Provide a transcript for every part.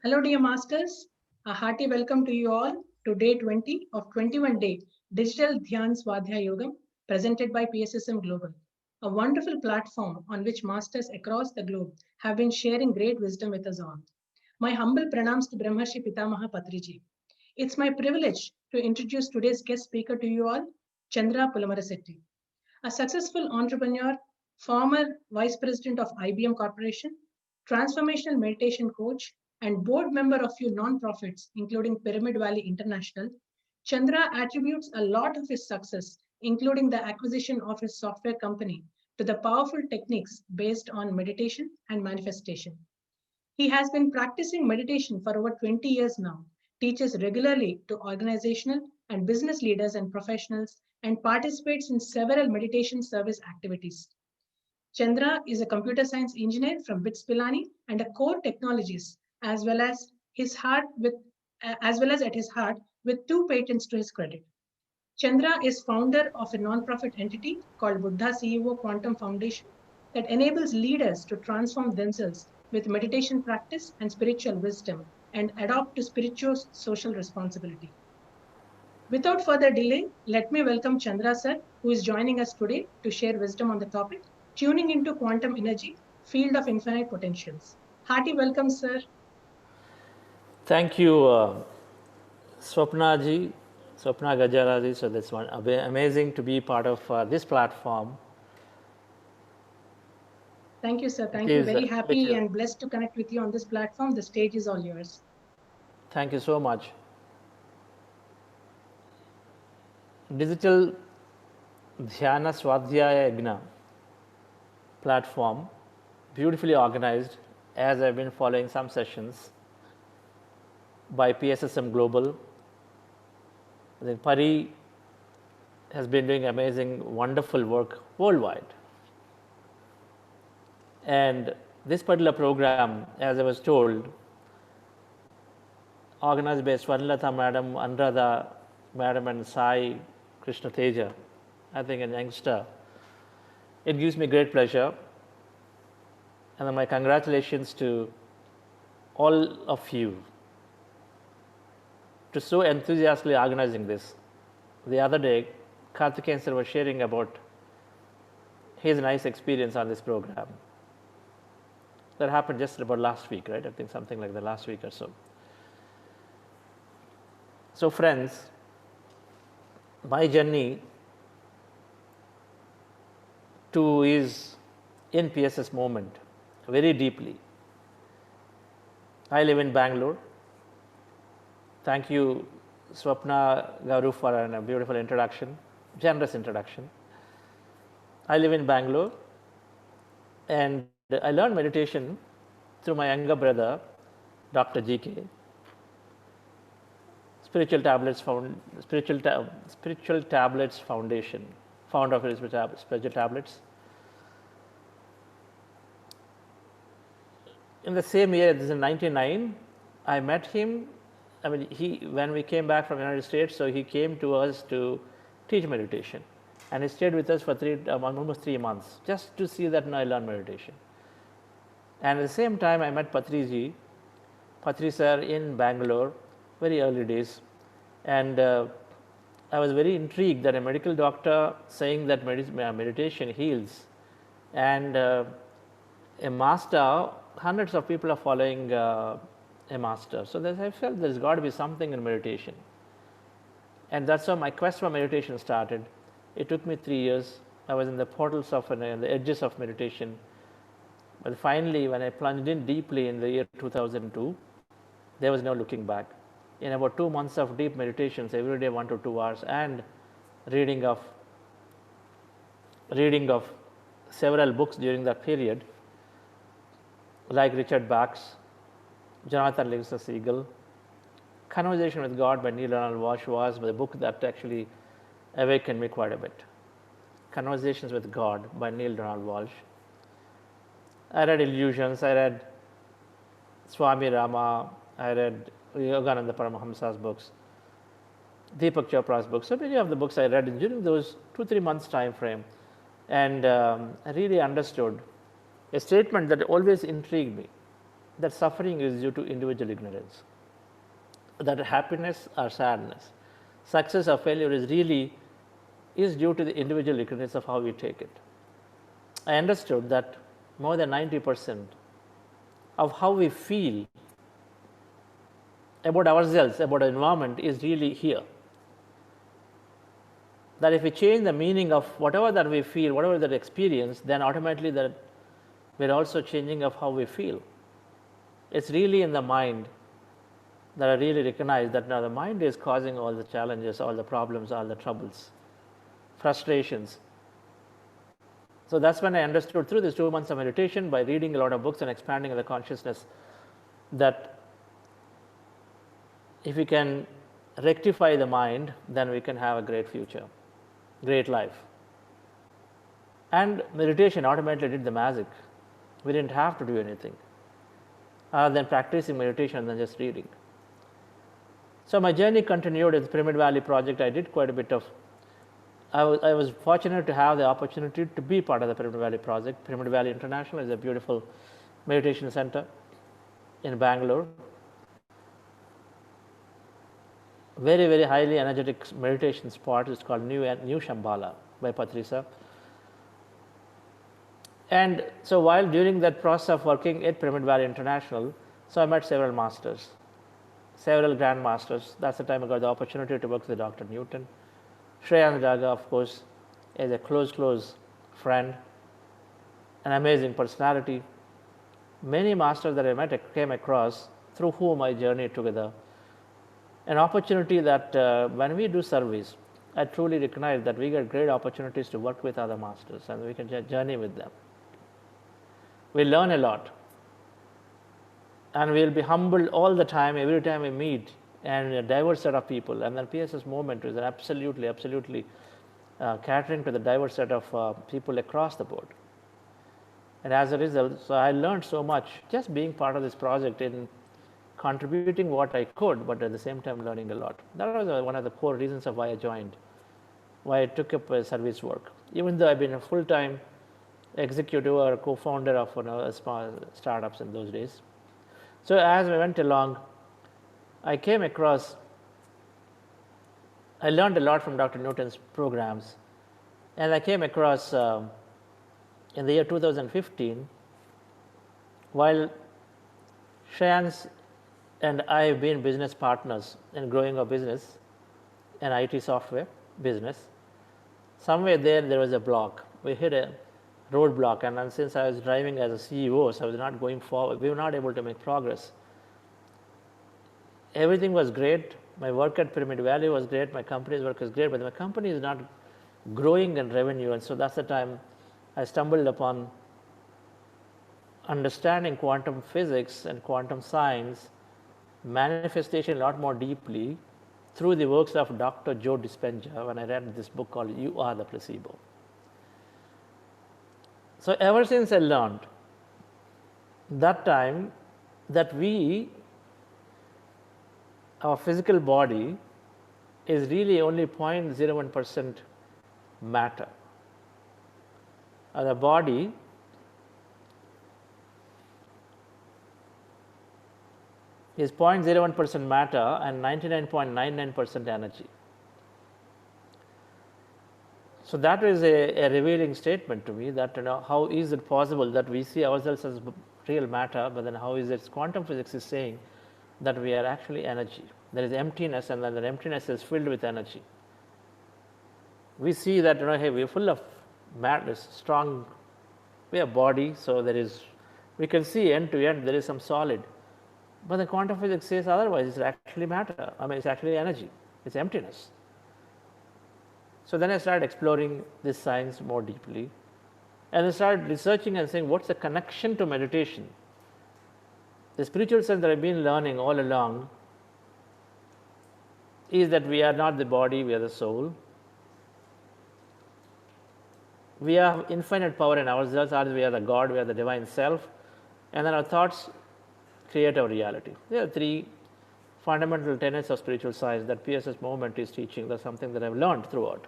Hello, dear masters. A hearty welcome to you all to day 20 of 21 day Digital Dhyan Swadhyayayogam presented by PSSM Global, a wonderful platform on which masters across the globe have been sharing great wisdom with us all. My humble pranams to Brahmarshi Pitamaha Patriji. It's my privilege to introduce today's guest speaker to you all, Chandra Pulamarsetti, a successful entrepreneur, former vice president of IBM Corporation, transformational meditation coach, and board member of few non-profits, including Pyramid Valley International. Chandra attributes a lot of his success, including the acquisition of his software company, to the powerful techniques based on meditation and manifestation. He has been practicing meditation for over 20 years now, teaches regularly to organizational and business leaders and professionals, and participates in several meditation service activities. Chandra is a computer science engineer from BITS Pilani and a core technologies, as well as at his heart with two patents to his credit. Chandra is founder of a non-profit entity called Buddha CEO Quantum Foundation that enables leaders to transform themselves with meditation practice and spiritual wisdom and adopt to spiritual social responsibility. Without further delay, let me welcome Chandra sir, who is joining us today to share wisdom on the topic, tuning into quantum energy, field of infinite potentials. Hearty welcome, sir. Thank you, Swapna Gajaraji. So that's amazing to be part of this platform. Thank you, sir. Thank you. Very happy and blessed to connect with you on this platform. The stage is all yours. Thank you so much. Digital Dhyana Swadhyayayogam platform, beautifully organized, as I've been following some sessions by PSSM Global. I think Pari has been doing amazing, wonderful work worldwide. And this particular program, as I was told, organized by Swarnalatha Madam, Anuradha Madam, and Sai Krishna Teja, I think a youngster. It gives me great pleasure. And my congratulations to all of you to so enthusiastically organizing this. The other day, Karthikeyan sir was sharing about his nice experience on this program. That happened just about last week, right? I think something like the last week or so. So friends, my journey to is in PSS movement very deeply. I live in Bangalore. Thank you, Swapna Garu, for a beautiful introduction, generous introduction. I live in Bangalore and I learned meditation through my younger brother, Dr. GK. Spiritual Tablets Foundation, founder of Spiritual Tablets. In the same year, this is in 1999, I met him. I mean, when we came back from the United States, so he came to us to teach meditation. And he stayed with us for almost 3 months, just to see that I learned meditation. And at the same time, I met Patri sir in Bangalore, very early days. And I was very intrigued that a medical doctor saying that meditation heals. And a master, hundreds of people are following a master. So I felt there's got to be something in meditation. And that's how my quest for meditation started. It took me 3 years. I was in the portals of the edges of meditation. But finally, when I plunged in deeply in the year 2002, there was no looking back. In about 2 months of deep meditations, every day 1 to 2 hours, and reading of several books during that period, like Richard Bach's, Jonathan Livingston Seagull, Conversation with God by Neil Donald Walsh was the book that actually awakened me quite a bit. Conversations with God by Neil Donald Walsh. I read Illusions, I read Swami Rama, I read Yogananda Paramahamsa's books, Deepak Chopra's books. So many of the books I read during those 2-3 months time frame. And I really understood a statement that always intrigued me. that suffering is due to individual ignorance, that happiness or sadness, success or failure is due to the individual ignorance of how we take it. I understood that more than 90% of how we feel about ourselves, about our environment, is really here. That if we change the meaning of whatever that we feel, whatever that experience, then automatically that we're also changing of how we feel. It's really in the mind that I really recognize that now the mind is causing all the challenges, all the problems, all the troubles, frustrations. So that's when I understood through these 2 months of meditation, by reading a lot of books and expanding the consciousness, that if we can rectify the mind, then we can have a great future, great life. And meditation automatically did the magic. We didn't have to do anything other than practicing meditation and then just reading. So my journey continued with the Pyramid Valley project. I did quite a bit of, I was fortunate to have the opportunity to be part of the Pyramid Valley project. Pyramid Valley International is a beautiful meditation center in Bangalore. Very, very highly energetic meditation spot. It's called New Shambhala by Patriji. And so while during that process of working at Pyramid Valley International, so I met several masters, several grand masters. That's the time I got the opportunity to work with Dr. Newton. Shreyans Daga, of course, is a close friend, an amazing personality. Many masters that I met, I came across, through whom I journeyed together. An opportunity that when we do service, I truly recognize that we get great opportunities to work with other masters and we can journey with them. We learn a lot and we'll be humbled all the time, every time we meet, and a diverse set of people. And then PSS movement is absolutely catering to the diverse set of people across the board. And as a result, so I learned so much just being part of this project, in contributing what I could, but at the same time learning a lot. That was one of the core reasons of why I joined, why I took up service work. Even though I've been a full-time executive or co-founder of small startups in those days. So as I went along, I came across, I learned a lot from Dr. Newton's programs, and I came across in the year 2015, while Shreyans and I have been business partners in growing our business, an IT software business. Somewhere there was a block. We hit a roadblock, and then since I was driving as a CEO, so I was not going forward. We were not able to make progress. Everything was great. My work at Pyramid Valley was great. My company's work is great, but my company is not growing in revenue. And so that's the time I stumbled upon understanding quantum physics and quantum science, manifestation a lot more deeply through the works of Dr. Joe Dispenza when I read this book called You Are the Placebo. So ever since I learned that time that our physical body is really only 0.01% matter. The body is 0.01% matter and 99.99% energy. So that is a revealing statement to me, that how is it possible that we see ourselves as real matter, but then how is it quantum physics is saying that we are actually energy. There is emptiness, and then the emptiness is filled with energy. We see that hey, we are full of madness, strong. We have body, so we can see end to end there is some solid. But the quantum physics says otherwise. It's actually matter. It's actually energy. It's emptiness. So then I started exploring this science more deeply, and I started researching and saying, what's the connection to meditation? The spiritual sense that I've been learning all along is that we are not the body, we are the soul. We have infinite power in ourselves, or we are the God, we are the divine self, and then our thoughts create our reality. There are three fundamental tenets of spiritual science that PSS movement is teaching. That's something that I've learned throughout.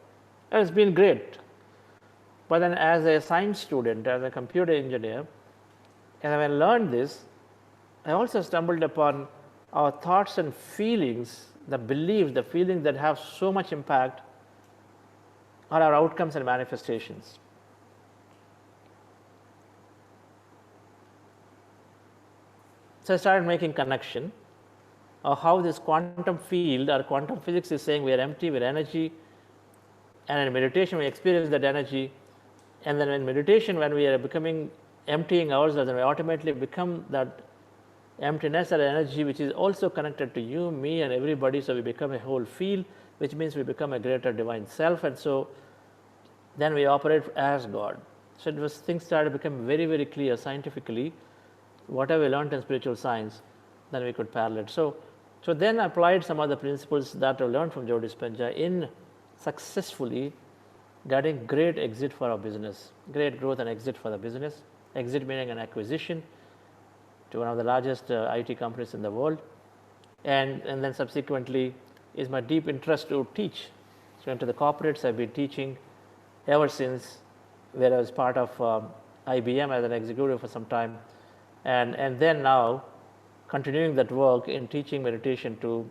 And it's been great. But then as a science student, as a computer engineer, and when I learned this, I also stumbled upon our thoughts and feelings, the beliefs, the feelings that have so much impact on our outcomes and manifestations. So I started making connection of how this quantum field or quantum physics is saying we are empty, we are energy, and in meditation we experience that energy, and then in meditation when we are becoming emptying ourselves, then we ultimately become that emptiness or energy which is also connected to you, me, and everybody. So we become a whole field, which means we become a greater divine self, and so then we operate as God. So things started to become very, very clear scientifically. Whatever we learned in spiritual science, then we could parallel it. So then I applied some of the principles that I learned from Joe Dispenza in successfully getting great exit for our business, great growth and exit for the business. Exit meaning an acquisition to one of the largest IT companies in the world, and then subsequently is my deep interest to teach. So into the corporates I've been teaching ever since, where I was part of IBM as an executive for some time, and then now continuing that work in teaching meditation to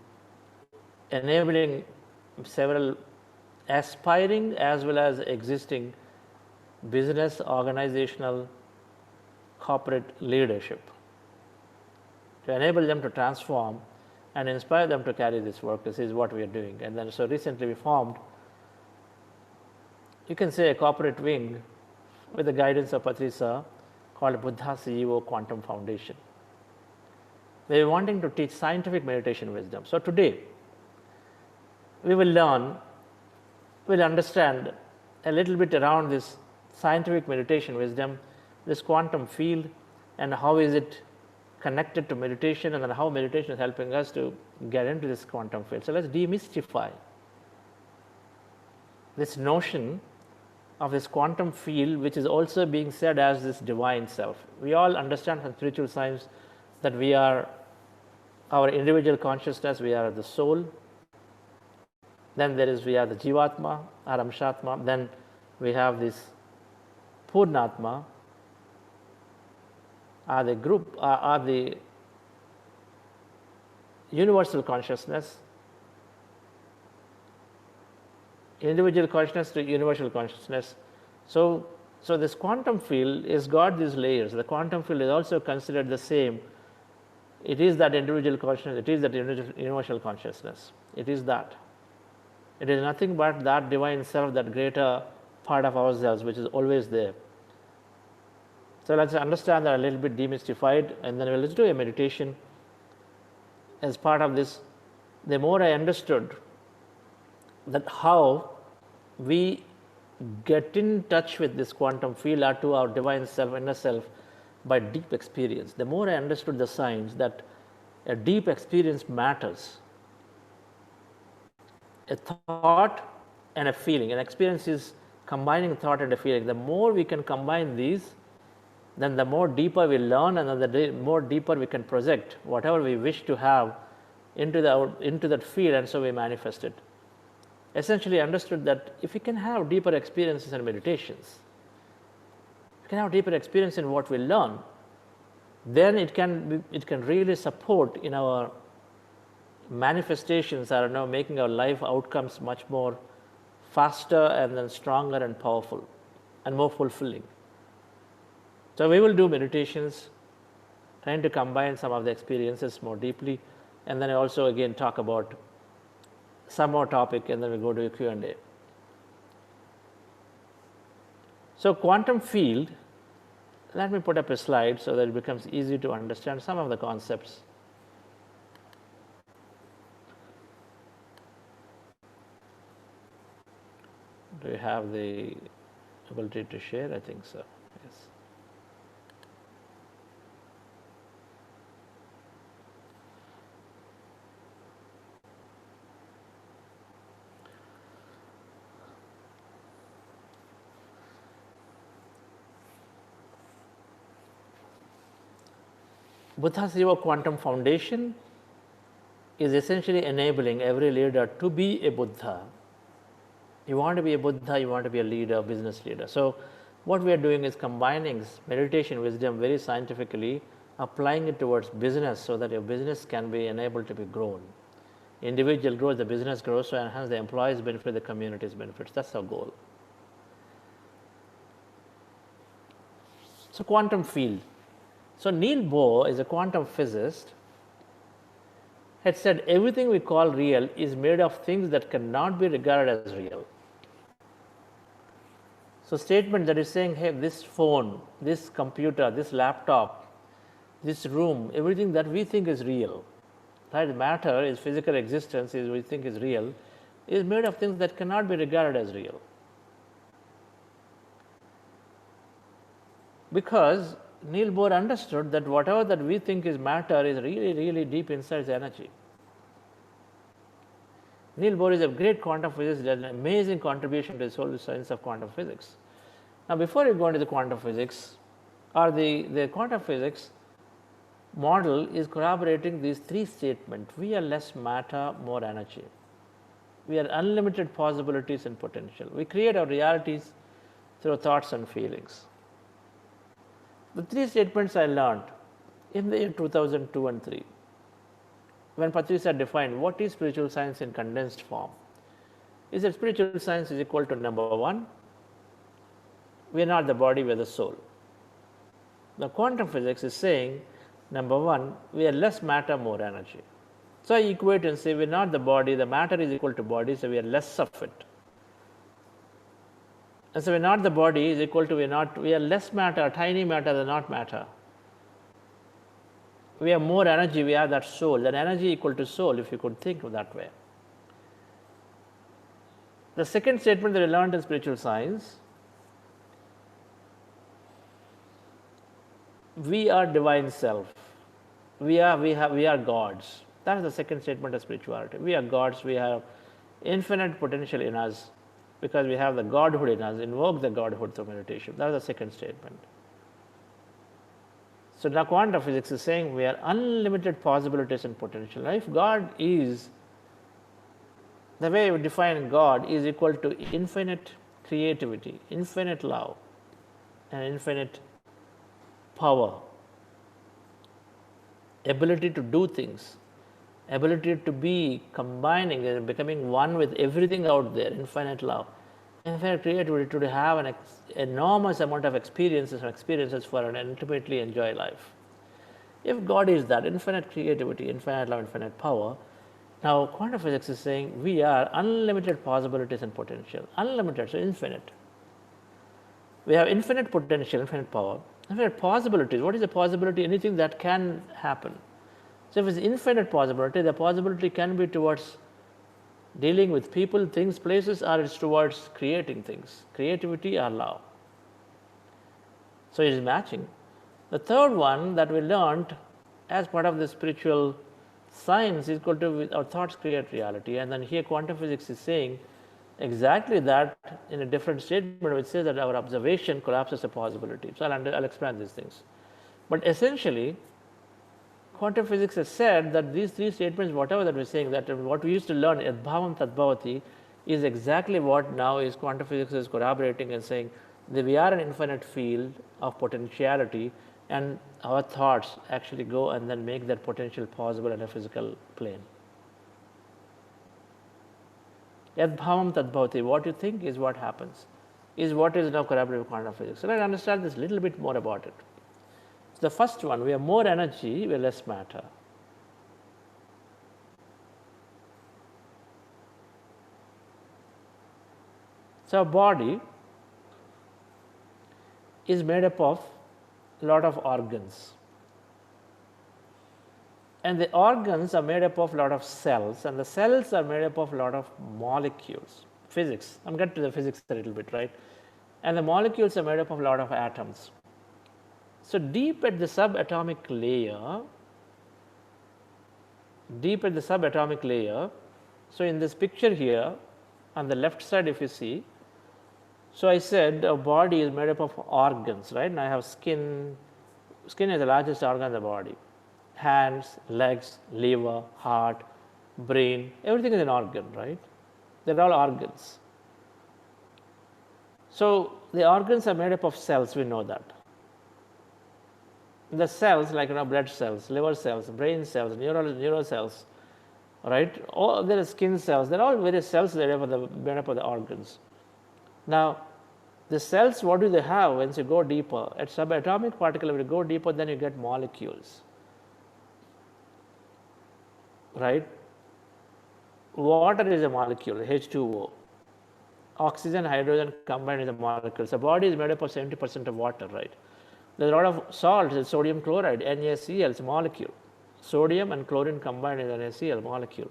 enabling several aspiring as well as existing business, organizational, corporate leadership, to enable them to transform and inspire them to carry this work. This is what we are doing. And then so recently we formed, you can say, a corporate wing with the guidance of Patriji called Buddha CEO Quantum Foundation. We are wanting to teach scientific meditation wisdom. So today we will learn, we'll understand a little bit around this scientific meditation wisdom, this quantum field, and how is it connected to meditation, and then how meditation is helping us to get into this quantum field. So let's demystify this notion of this quantum field, which is also being said as this divine self. We all understand from spiritual science that we are our individual consciousness, we are the soul. Then we are the Jivatma, Aramshatma. Then we have this Purnatma, are the group, are the universal consciousness, individual consciousness to universal consciousness. So this quantum field has got these layers. The quantum field is also considered the same. It is that individual consciousness, it is that universal consciousness. It is that. It is nothing but that divine self, that greater part of ourselves which is always there. So let's understand that a little bit demystified, and then let's do a meditation as part of this. The more I understood that how we get in touch with this quantum field or to our divine self, inner self, by deep experience, the more I understood the science that a deep experience matters. A thought and a feeling. An experience is combining thought and a feeling. The more we can combine these, then the more deeper we learn, and then the more deeper we can project whatever we wish to have into that field, and so we manifest it. Essentially understood that if we can have deeper experiences and meditations, we can have deeper experience in what we learn, then it can really support in our manifestations, are now making our life outcomes much more faster and then stronger and powerful and more fulfilling. So we will do meditations, trying to combine some of the experiences more deeply, and then I also again talk about some more topic, and then we go to a Q&A. So quantum field, let me put up a slide so that it becomes easy to understand some of the concepts. Do you have the ability to share? I think so. Yes. Buddha's Quantum Foundation is essentially enabling every leader to be a Buddha. You want to be a Buddha, you want to be a leader, business leader. So what we are doing is combining meditation wisdom very scientifically applying it towards business so that your business can be enabled to be grown. Individual grows, the business grows, so hence the employees benefit, the communities benefits. That's our goal. So quantum field. So Niels Bohr is a quantum physicist, had said everything we call real is made of things that cannot be regarded as real. So statement that is saying, hey, this phone, this computer, this laptop, this room, everything that we think is real, right? Matter is physical existence, is we think is real, is made of things that cannot be regarded as real. Because Niels Bohr understood that whatever that we think is matter is really, really deep inside the energy. Niels Bohr is a great quantum physicist, an amazing contribution to the whole science of quantum physics. Now, before you go into the quantum physics, or the quantum physics model is corroborating these three statements. We are less matter, more energy. We are unlimited possibilities and potential. We create our realities through thoughts and feelings. The three statements I learned in the year 2002 and 3, when Patriji defined what is spiritual science in condensed form. Is that spiritual science is equal to number one, we are not the body, we are the soul. Now, quantum physics is saying, number one, we are less matter, more energy. So I equate and say we are not the body, the matter is equal to body, so we are less of it. And so we are not the body is equal to we are less matter, tiny matter than not matter. We have more energy, we have that soul, that energy equal to soul, if you could think of that way. The second statement that I learned in spiritual science, we are divine self. We are gods. That is the second statement of spirituality. We are gods. We have infinite potential in us because we have the godhood in us. Invoke the godhood through meditation. That is the second statement. So now quantum physics is saying we are unlimited possibilities and potential. Now, if God is, the way we define God is equal to infinite creativity, infinite love, and infinite power, ability to do things, ability to be combining and becoming one with everything out there, infinite love, infinite creativity to have an enormous amount of experiences for an intimately enjoy life. If God is that, infinite creativity, infinite love, infinite power, now quantum physics is saying we are unlimited possibilities and potential, unlimited, so infinite. We have infinite potential, infinite power, infinite possibilities. What is a possibility? Anything that can happen. So if it's infinite possibility, the possibility can be towards dealing with people, things, places, or it's towards creating things, creativity or love. So it is matching. The third one that we learned as part of the spiritual science is equal to our thoughts create reality. And then here quantum physics is saying exactly that in a different statement, which says that our observation collapses the possibility. So I'll explain these things. But essentially, quantum physics has said that these three statements, whatever that we're saying, that what we used to learn, yadbhavam tadbhavati, is exactly what now is quantum physics is corroborating and saying that we are an infinite field of potentiality, and our thoughts actually go and then make that potential possible in a physical plane. Yadbhavam tadbhavati, what you think is what happens, is what is now corroborated with quantum physics. So let's understand this a little bit more about it. So the first one, we have more energy, we have less matter. So our body is made up of a lot of organs. And the organs are made up of a lot of cells, and the cells are made up of a lot of molecules. Physics, I'm getting to the physics a little bit, right? And the molecules are made up of a lot of atoms. So deep at the subatomic layer, so in this picture here, on the left side if you see, so I said a body is made up of organs, right? And I have skin. Skin is the largest organ in the body. Hands, legs, liver, heart, brain, everything is an organ, right? They're all organs. So the organs are made up of cells, we know that. the cells like blood cells, liver cells, brain cells, neural cells, right? All there are skin cells. There are all various cells that are made up of the organs. Now, the cells, what do they have? Once you go deeper at subatomic particle, when you go deeper, then you get molecules, right? Water is a molecule, H2O. Oxygen, hydrogen combined is a molecule. So body is made up of 70% of water, right? There's a lot of salts, sodium chloride, NaCl, it's a molecule. Sodium and chlorine combined is an NaCl molecule.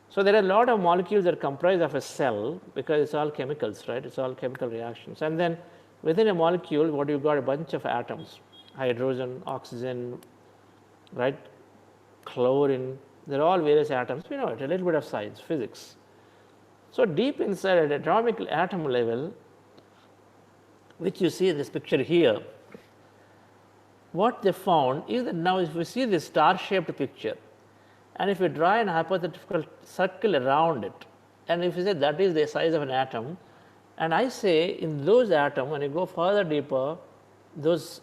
So there are a lot of molecules that comprise of a cell because it's all chemicals, right? It's all chemical reactions. And then within a molecule, what you've got a bunch of atoms, hydrogen, oxygen, right? Chlorine, they're all various atoms. We know it, a little bit of science, physics. So deep inside at atomic atom level, which you see in this picture here, what they found is that now if we see this star-shaped picture, and if we draw an hypothetical circle around it, and if you say that is the size of an atom, and I say in those atoms, when you go further deeper, those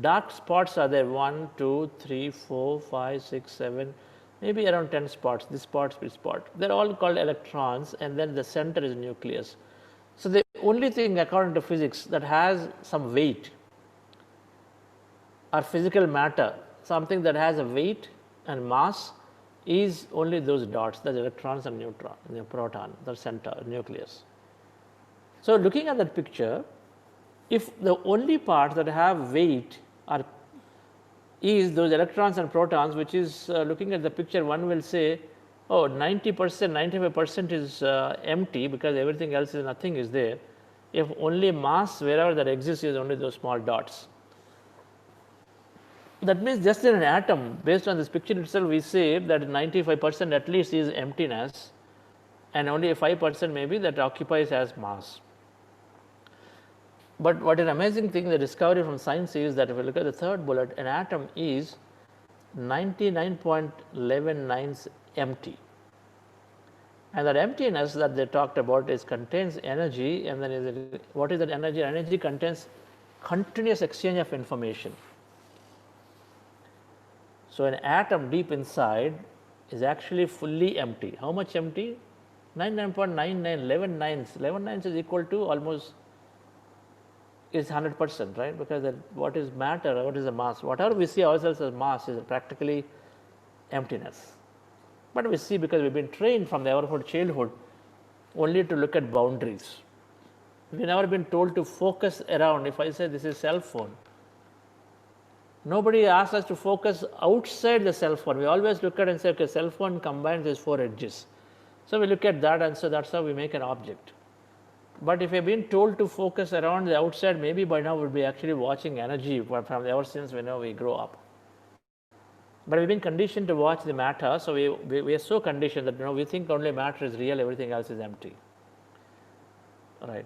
dark spots are there 1, 2, 3, 4, 5, 6, 7, maybe around 10 spots, this spot, this spot. They're all called electrons, and then the center is nucleus. So the only thing according to physics that has some weight or physical matter, something that has a weight and mass is only those dots, the electrons and neutron, the proton, the center, nucleus. So looking at that picture, if the only parts that have weight are is those electrons and protons, which is looking at the picture, one will say, oh, 90%, 95% is empty because everything else is nothing is there. If only mass wherever that exists is only those small dots. That means just in an atom, based on this picture itself, we say that 95% at least is emptiness, and only 5% maybe that occupies as mass. But what an amazing thing, the discovery from science is that if you look at the third bullet, an atom is 99.119 empty. And that emptiness that they talked about is contains energy, and then what is that energy? Energy contains continuous exchange of information. So an atom deep inside is actually fully empty. How much empty? 99.99, 11 nines. 11 nines is equal to almost is 100%, right? Because what is matter, what is the mass? Whatever we see ourselves as mass is practically emptiness. But we see because we've been trained from our childhood only to look at boundaries. We've never been told to focus around. If I say this is cell phone, nobody asks us to focus outside the cell phone. We always look at and say, okay, cell phone combines these 4 edges. So we look at that, and so that's how we make an object. But if we've been told to focus around the outside, maybe by now we'll be actually watching energy from ever since we know we grow up. But we've been conditioned to watch the matter, so we are so conditioned that we think only matter is real, everything else is empty. Right.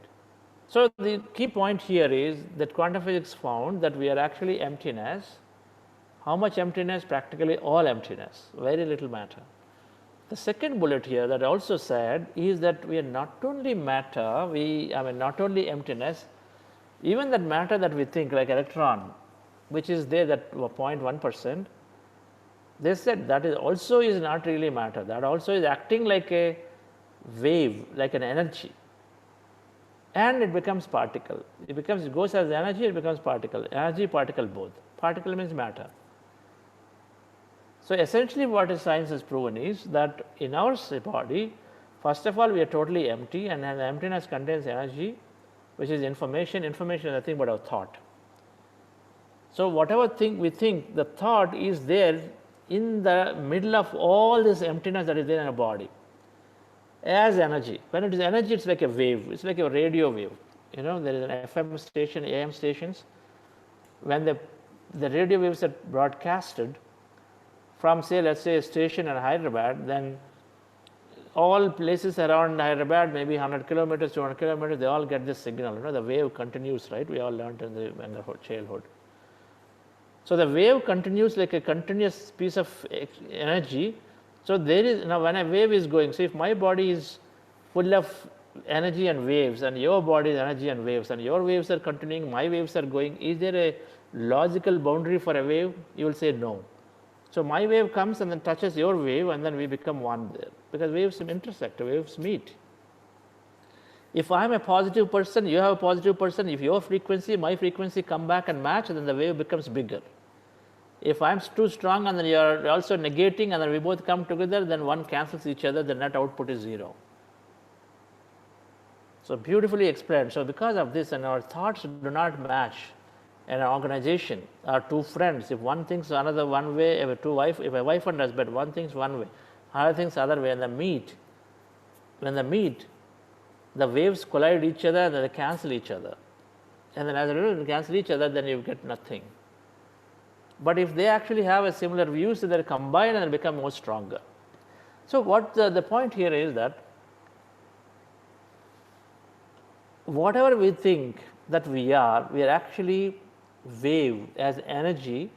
So the key point here is that quantum physics found that we are actually emptiness. How much emptiness? Practically all emptiness, very little matter. The second bullet here that I also said is that we are not only matter, not only emptiness, even that matter that we think like electron, which is there that 0.1%, they said that is also is not really matter, that also is acting like a wave, like an energy. And it becomes particle. It goes as energy, it becomes particle. Energy, particle both. Particle means matter. So essentially what science has proven is that in our body, first of all, we are totally empty, and the emptiness contains energy, which is information. Information is nothing but our thought. So whatever thing we think, the thought is there in the middle of all this emptiness that is there in our body as energy. When it is energy, it's like a wave. It's like a radio wave. There is an FM station, AM stations. When the radio waves are broadcasted from, say, let's say a station in Hyderabad, then all places around Hyderabad, maybe 100 kilometers, 200 kilometers, they all get this signal. The wave continues, right? We all learned in our childhood. So the wave continues like a continuous piece of energy. So there is, now when a wave is going, so if my body is full of energy and waves, and your body is energy and waves, and your waves are continuing, my waves are going, is there a logical boundary for a wave, you will say no. So my wave comes and then touches your wave, and then we become one there, because waves intersect, waves meet. If I am a positive person, you have a positive person, if your frequency, my frequency come back and match, then the wave becomes bigger. If I am too strong and then you are also negating and then we both come together, then one cancels each other, the net output is zero. So beautifully explained. So because of this, and our thoughts do not match in an organization, or two friends, if one thinks another one way, if a wife and husband, one thinks one way, other thinks other way, and they meet, when they meet, the waves collide each other and then they cancel each other. And then as a result, they cancel each other, then you get nothing. But if they actually have a similar views, they combine and become more stronger. So what the point here is that whatever we think that we are actually wave as energy,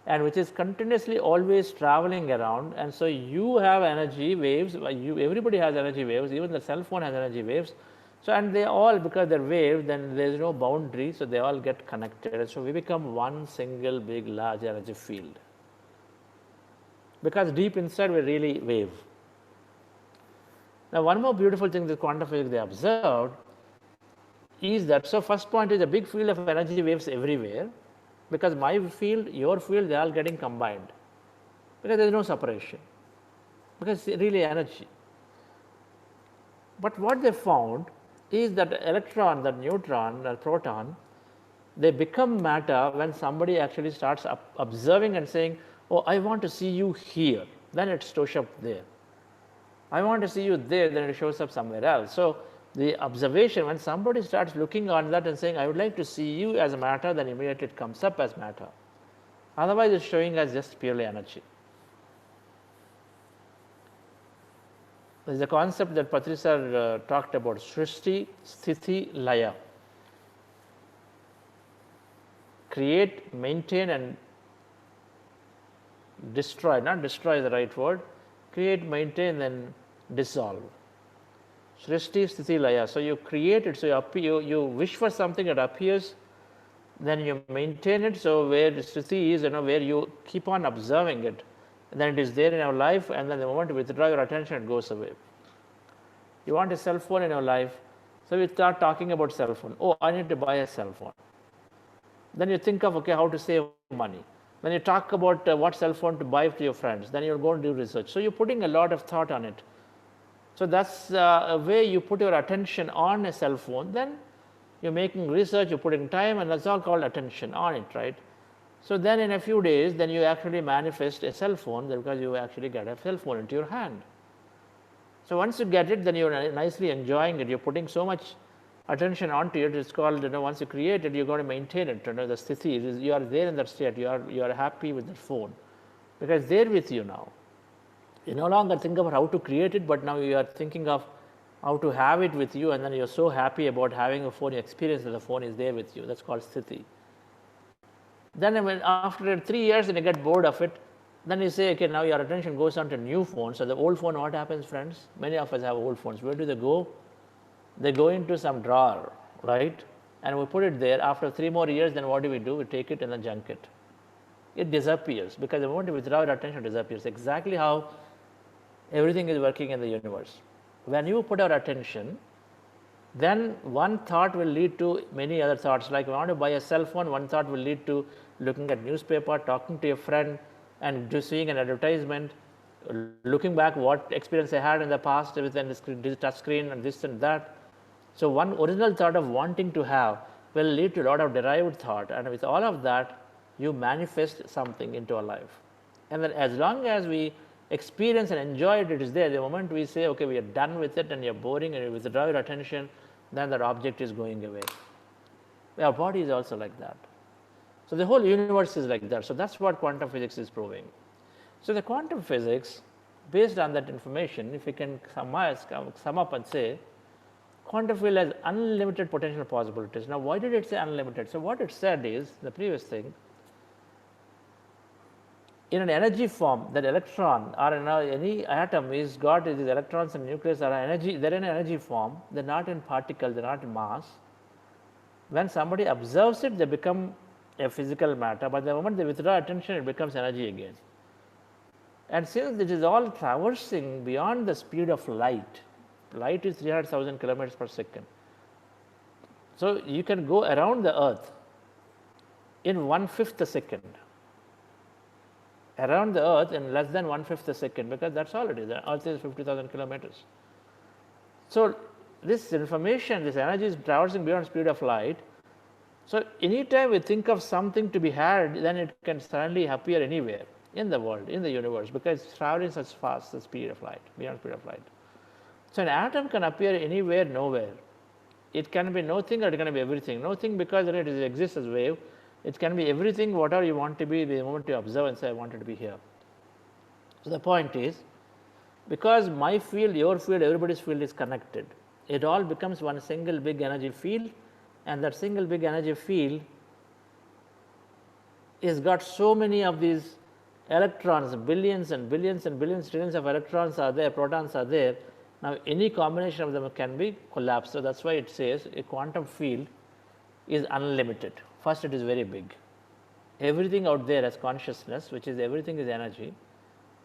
and which is continuously always traveling around. And so you have energy waves, everybody has energy waves, even the cell phone has energy waves. So and they all, because they're waves, then there is no boundary, so they all get connected, and so we become one single big large energy field, because deep inside we really wave. Now one more beautiful thing that quantum physics they observed is that, so first point is a big field of energy waves everywhere, because my field, your field, they are all getting combined, because there is no separation, because it's really energy. But what they found is that the electron, the neutron, the proton, they become matter when somebody actually starts observing and saying, oh, I want to see you here, then it shows up there. I want to see you there, then it shows up somewhere else. So the observation, when somebody starts looking on that and saying, I would like to see you as matter, then immediately it comes up as matter. Otherwise, it's showing as just purely energy. There is a concept that Patriji talked about, Srishti, Sthiti, Laya. Create, maintain, and destroy. Not destroy is the right word. Create, maintain, then dissolve. Srishti, Sthiti, Laya. So you create it, so you wish for something that appears, then you maintain it. So where Sthiti is, where you keep on observing it, and then it is there in your life, and then the moment you withdraw your attention, it goes away. You want a cell phone in your life, so you start talking about cell phone. Oh, I need to buy a cell phone. Then you think of, okay, how to save money. Then you talk about what cell phone to buy to your friends. Then you're going to do research. So you're putting a lot of thought on it. So that's a way you put your attention on a cell phone. Then you're making research, you're putting time, and that's all called attention on it, right? So then in a few days, then you actually manifest a cell phone, because you actually get a cell phone into your hand. So once you get it, then you're nicely enjoying it. You're putting so much attention onto it. It's called, once you create it, you're going to maintain it. The sthiti, you are there in that state. You are happy with the phone, because it's there with you now. You no longer think about how to create it, but now you are thinking of how to have it with you, and then you're so happy about having a phone. You experience that the phone is there with you. That's called sthiti. Then after 3 years, and you get bored of it, then you say, okay, now your attention goes on to new phone. So the old phone, what happens, friends? Many of us have old phones. Where do they go? They go into some drawer, right? And we put it there. After 3 more years, then what do? We take it and then junk it. It disappears, because the moment you withdraw your attention, it disappears. Exactly how everything is working in the universe. When you put our attention, then one thought will lead to many other thoughts. Like, you want to buy a cell phone, one thought will lead to looking at newspaper, talking to a friend, and just seeing an advertisement, looking back what experience I had in the past with a touch screen and this and that. So one original thought of wanting to have will lead to a lot of derived thought, and with all of that, you manifest something into our life. And then as long as we experience and enjoy it, it is there. The moment we say, okay, we are done with it, and you're boring and you withdraw your attention, then that object is going away. Our body is also like that. So the whole universe is like that. So that's what quantum physics is proving. So the quantum physics, based on that information, if we can sum up and say, quantum field has unlimited potential possibilities. Now, why did it say unlimited? So what it said is, the previous thing, in an energy form, that electron or any atom is got these electrons and nucleus are energy. They're in energy form. They're not in particle. They're not in mass. When somebody observes it, they become a physical matter, but the moment they withdraw attention, it becomes energy again. And since it is all traversing beyond the speed of light, light is 300,000 kilometers per second. So you can go around the earth in 1/5 a second. Around the earth in less than 1/5 a second, because that's all it is. The earth is 50,000 kilometers. So this information, this energy is traversing beyond speed of light. So anytime we think of something to be had, then it can suddenly appear anywhere in the world, in the universe, because it's traveling such fast the speed of light, beyond speed of light. So an atom can appear anywhere, nowhere. It can be nothing or it can be everything. Nothing because it exists as wave. It can be everything, whatever you want to be, the moment you observe and say, I wanted to be here. So the point is, because my field, your field, everybody's field is connected, it all becomes one single big energy field, and that single big energy field is got so many of these electrons, billions and billions and billions, trillions of electrons are there, protons are there. Now any combination of them can be collapsed. So that's why it says a quantum field is unlimited. First, it is very big. Everything out there has consciousness, which is everything is energy,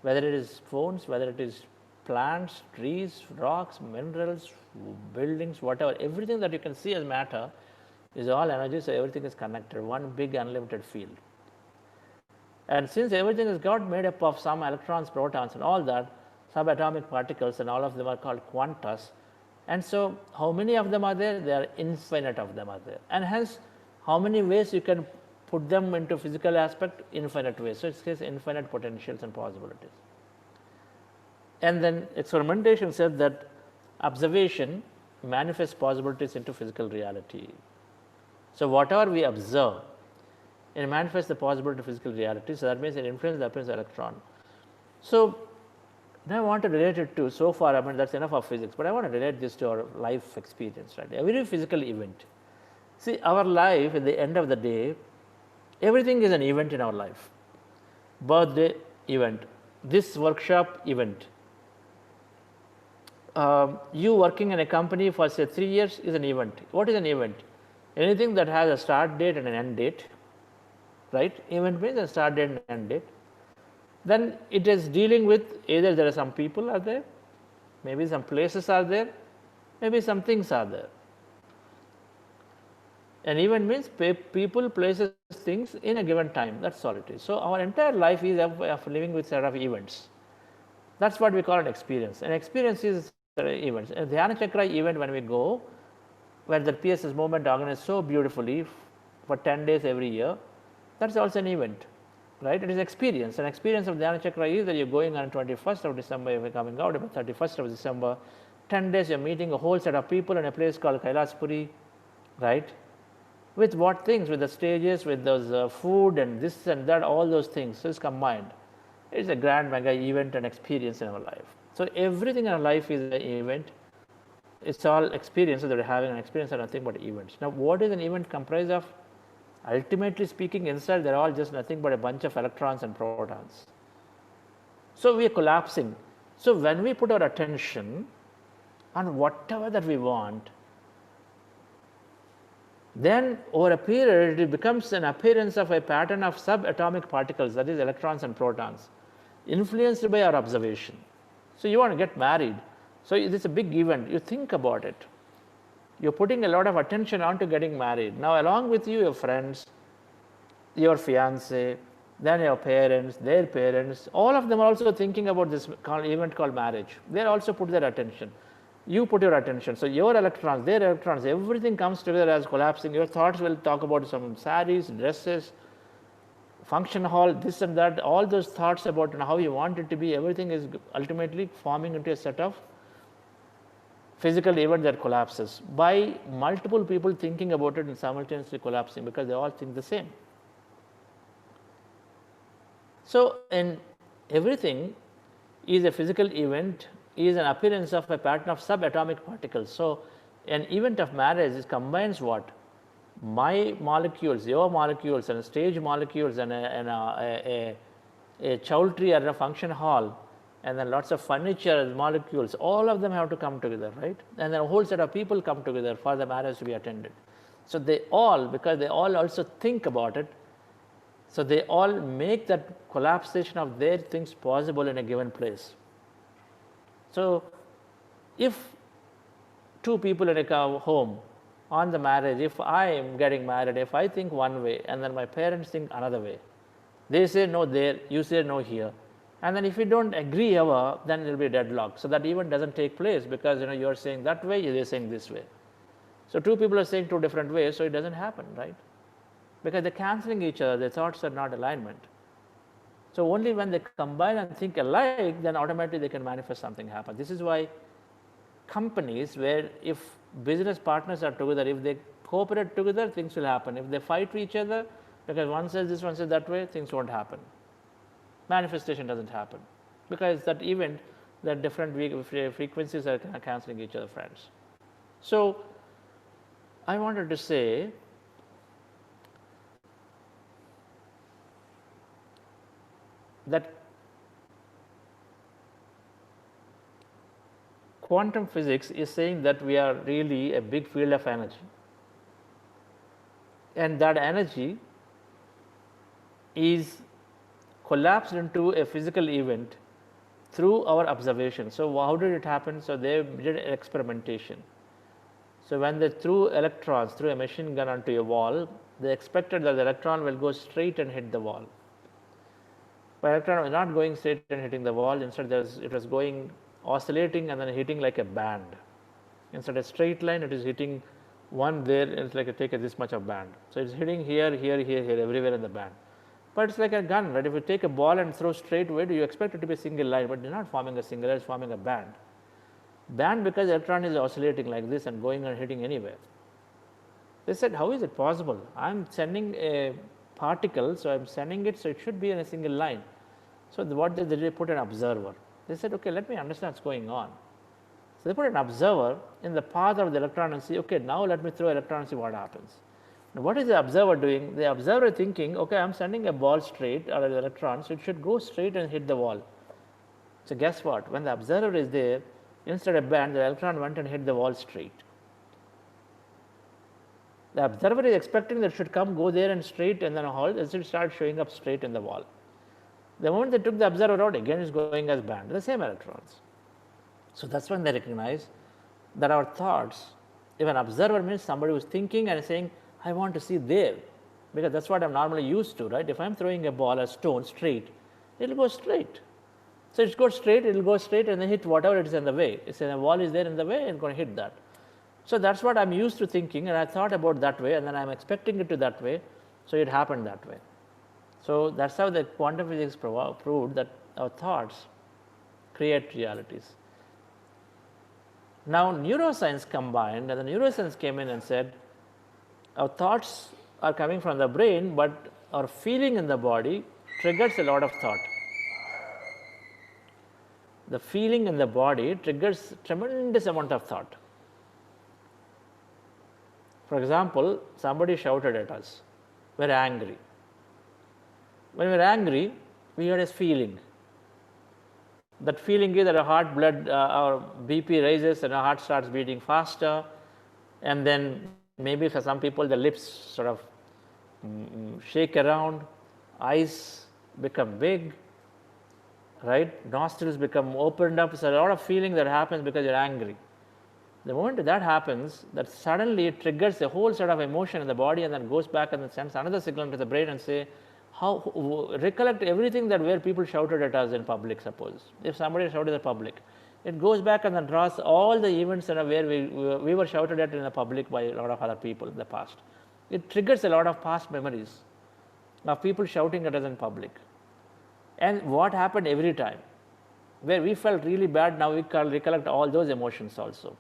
whether it is phones, whether it is plants, trees, rocks, minerals, buildings, whatever, everything that you can see as matter is all energy, so everything is connected, one big unlimited field. And since everything is got made up of some electrons, protons and all that, subatomic particles, and all of them are called quantas, and so how many of them are there? There are infinite of them are there, and hence how many ways you can put them into physical aspect? Infinite ways. So it says infinite potentials and possibilities. And then experimentation said that observation manifests possibilities into physical reality. So whatever we observe, it manifests the possibility of physical reality. So that means it influences the appearance of electron. So now I want to relate it to, so far, I mean, that's enough of physics, but I want to relate this to our life experience, right? Every physical event. See, our life, at the end of the day, everything is an event in our life. Birthday, event. This workshop, event. You working in a company for say 3 years is an event. What is an event? Anything that has a start date and an end date, right? Event means a start date and an end date. Then it is dealing with either there are some people are there, maybe some places are there, maybe some things are there. An event means people, places, things in a given time. That's all it is. So our entire life is of living with set of events. That's what we call an experience. An experience is events. A Dhyana Chakra event, when we go, where the PSS movement organized so beautifully for 10 days every year, that's also an event, right? It is experience. An experience of Dhyana Chakra is that you're going on 21st of December, you're coming out on 31st of December, 10 days you're meeting a whole set of people in a place called Kailaspuri, right? With what things? With the stages, with those food and this and that, all those things is combined. It's a grand mega event and experience in our life. So everything in our life is an event. It's all experiences that we're having, an experience are nothing but events. Now, what is an event comprised of? Ultimately speaking, inside they're all just nothing but a bunch of electrons and protons. So we are collapsing. So when we put our attention on whatever that we want, then over a period it becomes an appearance of a pattern of subatomic particles, that is electrons and protons, influenced by our observation. So you want to get married. So this is a big event. You think about it. You're putting a lot of attention onto getting married. Now along with you, your friends, your fiancé, then your parents, their parents, all of them are also thinking about this event called marriage. They also put their attention. You put your attention. So your electrons, their electrons, everything comes together as collapsing. Your thoughts will talk about some sarees, dresses, function hall, this and that. All those thoughts about how you want it to be, everything is ultimately forming into a set of physical event that collapses by multiple people thinking about it and simultaneously collapsing because they all think the same. So in everything is a physical event, is an appearance of a pattern of subatomic particles. So an event of marriage combines what? My molecules, your molecules, and stage molecules, and a chowdhury or a function hall, and then lots of furniture and molecules, all of them have to come together, right? And then a whole set of people come together for the marriage to be attended. So they all, because they all also think about it, So, they all make that collapsation of their things possible in a given place. So, if two people in a home on the marriage, if I am getting married, if I think one way and then my parents think another way, they say no there, you say no here, and then if you don't agree ever, then it will be deadlock. So, that event does not take place because you are saying that way, they are saying this way. So, two people are saying two different ways, so it does not happen, right? Because they are cancelling each other, their thoughts are not alignment. So, only when they combine and think alike, then automatically they can manifest something happen. This is why companies where if business partners are together, if they cooperate together, things will happen. If they fight with each other, because one says this, one says that way, things won't happen. Manifestation doesn't happen because that event, that different frequencies are cancelling each other, friends. So, I wanted to say that quantum physics is saying that we are really a big field of energy, and that energy is collapsed into a physical event through our observation. So, how did it happen? So, they did experimentation. So, when they threw electrons through a machine gun onto a wall, they expected that the electron will go straight and hit the wall. But electron was not going straight and hitting the wall, instead it was going oscillating and then hitting like a band. Instead of a straight line, it is hitting one there, it's like take this much of band. So, it's hitting here, here, here, here, everywhere in the band. But it's like a gun, right? If you take a ball and throw straight away, do you expect it to be a single line? But it's not forming a single line, it's forming a band. Band because the electron is oscillating like this and going and hitting anywhere. They said, how is it possible? I am sending a particle, so I am sending it, so it should be in a single line. So, what did they put an observer? They said, okay, let me understand what's going on. So, they put an observer in the path of the electron and see, okay, now let me throw electron and see what happens. Now, what is the observer doing? The observer thinking, okay, I am sending a ball straight or an electron, so it should go straight and hit the wall. So, guess what? When the observer is there, instead of band, the electron went and hit the wall straight. The observer is expecting that it should go there and straight and then halt, it should start showing up straight in the wall. The moment they took the observer out, again it's going as band, the same electrons. So, that's when they recognize that our thoughts, if an observer means somebody who is thinking and saying, I want to see there, because that's what I'm normally used to, right? If I'm throwing a ball, a stone straight, it will go straight. So, it goes straight, it will go straight and then hit whatever it is in the way. If a wall is there in the way, it's going to hit that. So, that's what I'm used to thinking, and I thought about that way, and then I'm expecting it to that way, so it happened that way. So, that's how the quantum physics proved that our thoughts create realities. Now, neuroscience combined, and the neuroscience came in and said, our thoughts are coming from the brain, but our feeling in the body triggers a lot of thought. The feeling in the body triggers tremendous amount of thought. For example, somebody shouted at us, we're angry. When we're angry, we had a feeling. That feeling is that our BP raises and our heart starts beating faster, and then maybe for some people the lips sort of shake around, eyes become big, right? Nostrils become opened up. So, a lot of feeling that happens because you're angry. The moment that happens, that suddenly it triggers a whole set of emotion in the body and then goes back and then sends another signal to the brain and say, recollect everything that where people shouted at us in public, suppose. If somebody shouted in public, it goes back and then draws all the events where we were shouted at in the public by a lot of other people in the past. It triggers a lot of past memories of people shouting at us in public. And what happened every time? Where we felt really bad, now we can recollect all those emotions also.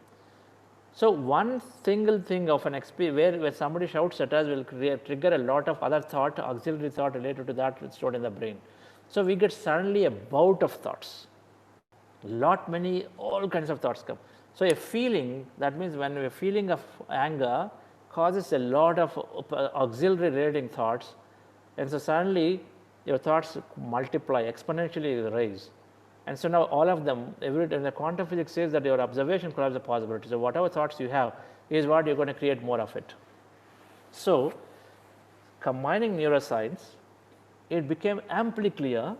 So, one single thing of an experience where somebody shouts at us will trigger a lot of other thought, auxiliary thought related to that stored in the brain. So, we get suddenly a bout of thoughts, many, all kinds of thoughts come. So, a feeling, that means when a feeling of anger causes a lot of auxiliary relating thoughts, and so suddenly your thoughts multiply, exponentially rise. And so, now all of them, and the quantum physics says that your observation collapses the possibility. So, whatever thoughts you have is what you're going to create more of it. So, combining neuroscience it became amply clear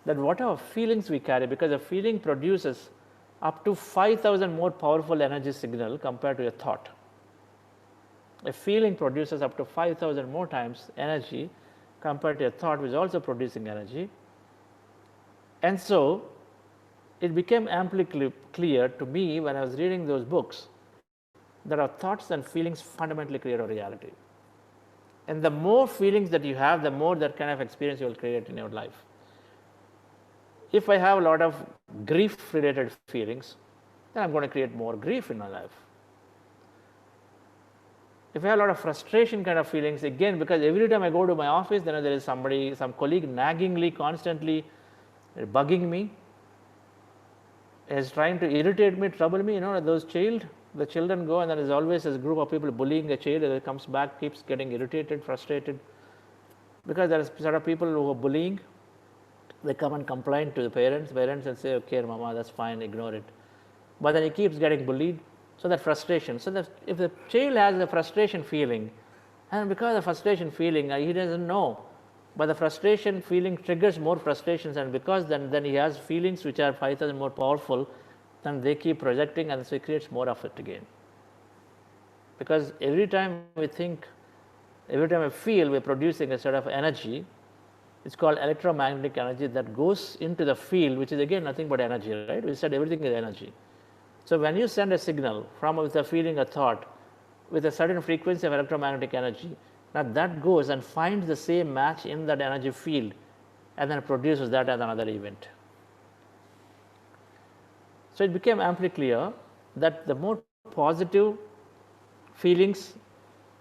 that whatever feelings we carry, because a feeling produces up to 5,000 more powerful energy signal compared to a thought. A feeling produces up to 5,000 more times energy compared to a thought which is also producing energy. And so it became amply clear to me when I was reading those books that our thoughts and feelings fundamentally create our reality. And the more feelings that you have, the more that kind of experience you will create in your life. If I have a lot of grief related feelings, then I'm going to create more grief in my life. If I have a lot of frustration kind of feelings, again, because every time I go to my office, then there is somebody, some colleague naggingly, constantly bugging me, is trying to irritate me, trouble me, those the children go and there is always a group of people bullying a child that comes back, keeps getting irritated, frustrated, because there is a set of people who are bullying. They come and complain to the parents will say, okay, mama, that's fine, ignore it. But then he keeps getting bullied, so that frustration. So that if the child has a frustration feeling, and because of the frustration feeling, he doesn't know, but the frustration feeling triggers more frustrations, and because then he has feelings which are 5,000 more powerful, then they keep projecting, and so he creates more of it again. Because every time we think, every time we feel, we're producing a sort of energy. It's called electromagnetic energy that goes into the field, which is again nothing but energy, right? We said everything is energy. So when you send a signal from with a feeling, a thought, with a certain frequency of electromagnetic energy, now that goes and finds the same match in that energy field and then produces that as another event. So it became amply clear that the more positive feelings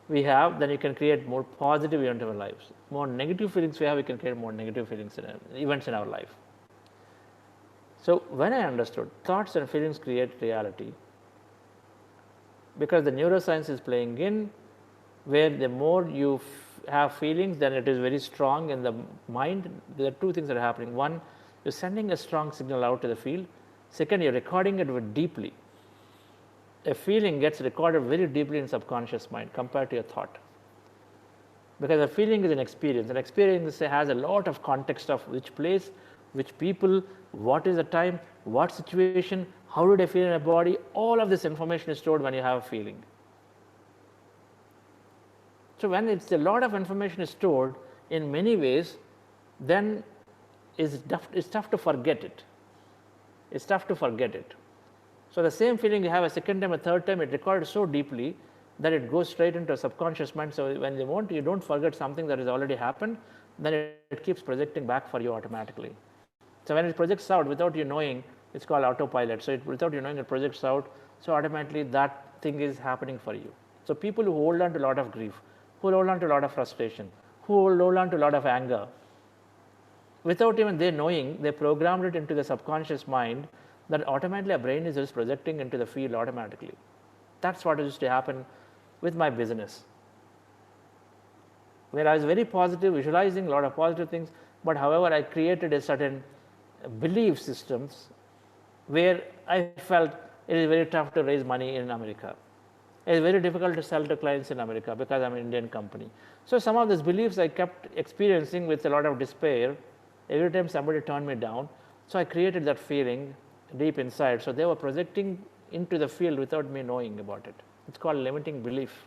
we have, then you can create more positive events in our lives. More negative feelings we have, we can create more negative feelings events in our life. So when I understood thoughts and feelings create reality, because the neuroscience is playing in, where the more you have feelings, then it is very strong in the mind. There are two things that are happening. One, you're sending a strong signal out to the field. Second, you're recording it very deeply. A feeling gets recorded very deeply in subconscious mind compared to a thought. Because a feeling is an experience. An experience has a lot of context of which place, which people, what is the time, what situation, how did I feel in my body. All of this information is stored when you have a feeling. So when it's a lot of information is stored in many ways, then it's tough to forget it. It's tough to forget it. So the same feeling you have a second time, a third time, it recorded so deeply that it goes straight into a subconscious mind. So when you don't forget something that has already happened, then it keeps projecting back for you automatically. So when it projects out without you knowing, it's called autopilot. So without you knowing, it projects out. So automatically that thing is happening for you. So people who hold on to a lot of grief, who hold on to a lot of frustration, who hold on to a lot of anger, without even they knowing, they programmed it into the subconscious mind that automatically our brain is just projecting into the field automatically. That's what used to happen with my business, where I was very positive, visualizing a lot of positive things, but however I created a certain belief systems where I felt it is very tough to raise money in America. It is very difficult to sell to clients in America because I'm an Indian company. So some of these beliefs I kept experiencing with a lot of despair every time somebody turned me down. So I created that feeling deep inside. So they were projecting into the field without me knowing about it. It's called limiting belief.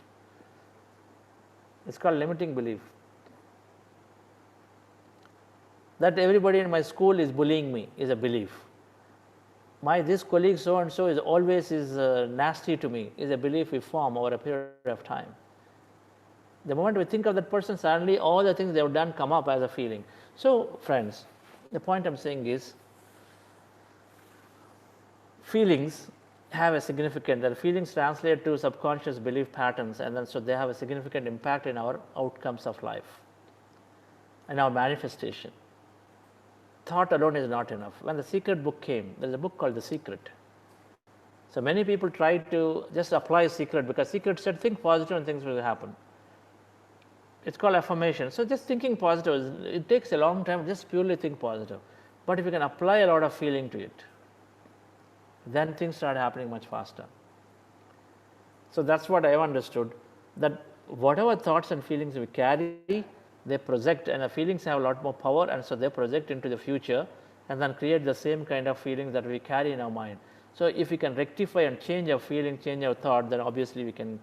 It's called limiting belief. That everybody in my school is bullying me is a belief. This colleague so and so is always nasty to me is a belief we form over a period of time. The moment we think of that person, suddenly all the things they have done come up as a feeling. So friends, the point I'm saying is, feelings have a significant, the feelings translate to subconscious belief patterns, and then so they have a significant impact in our outcomes of life and our manifestation. Thought alone is not enough. When the secret book came, there's a book called The Secret. So many people try to just apply secret because secret said think positive and things will happen. It's called affirmation. So just thinking positive, it takes a long time, just purely think positive. But if you can apply a lot of feeling to it, then things start happening much faster. So that's what I have understood, that whatever thoughts and feelings we carry, They project, and the feelings have a lot more power, and so they project into the future and then create the same kind of feelings that we carry in our mind. So if we can rectify and change our feeling, change our thought, then obviously we can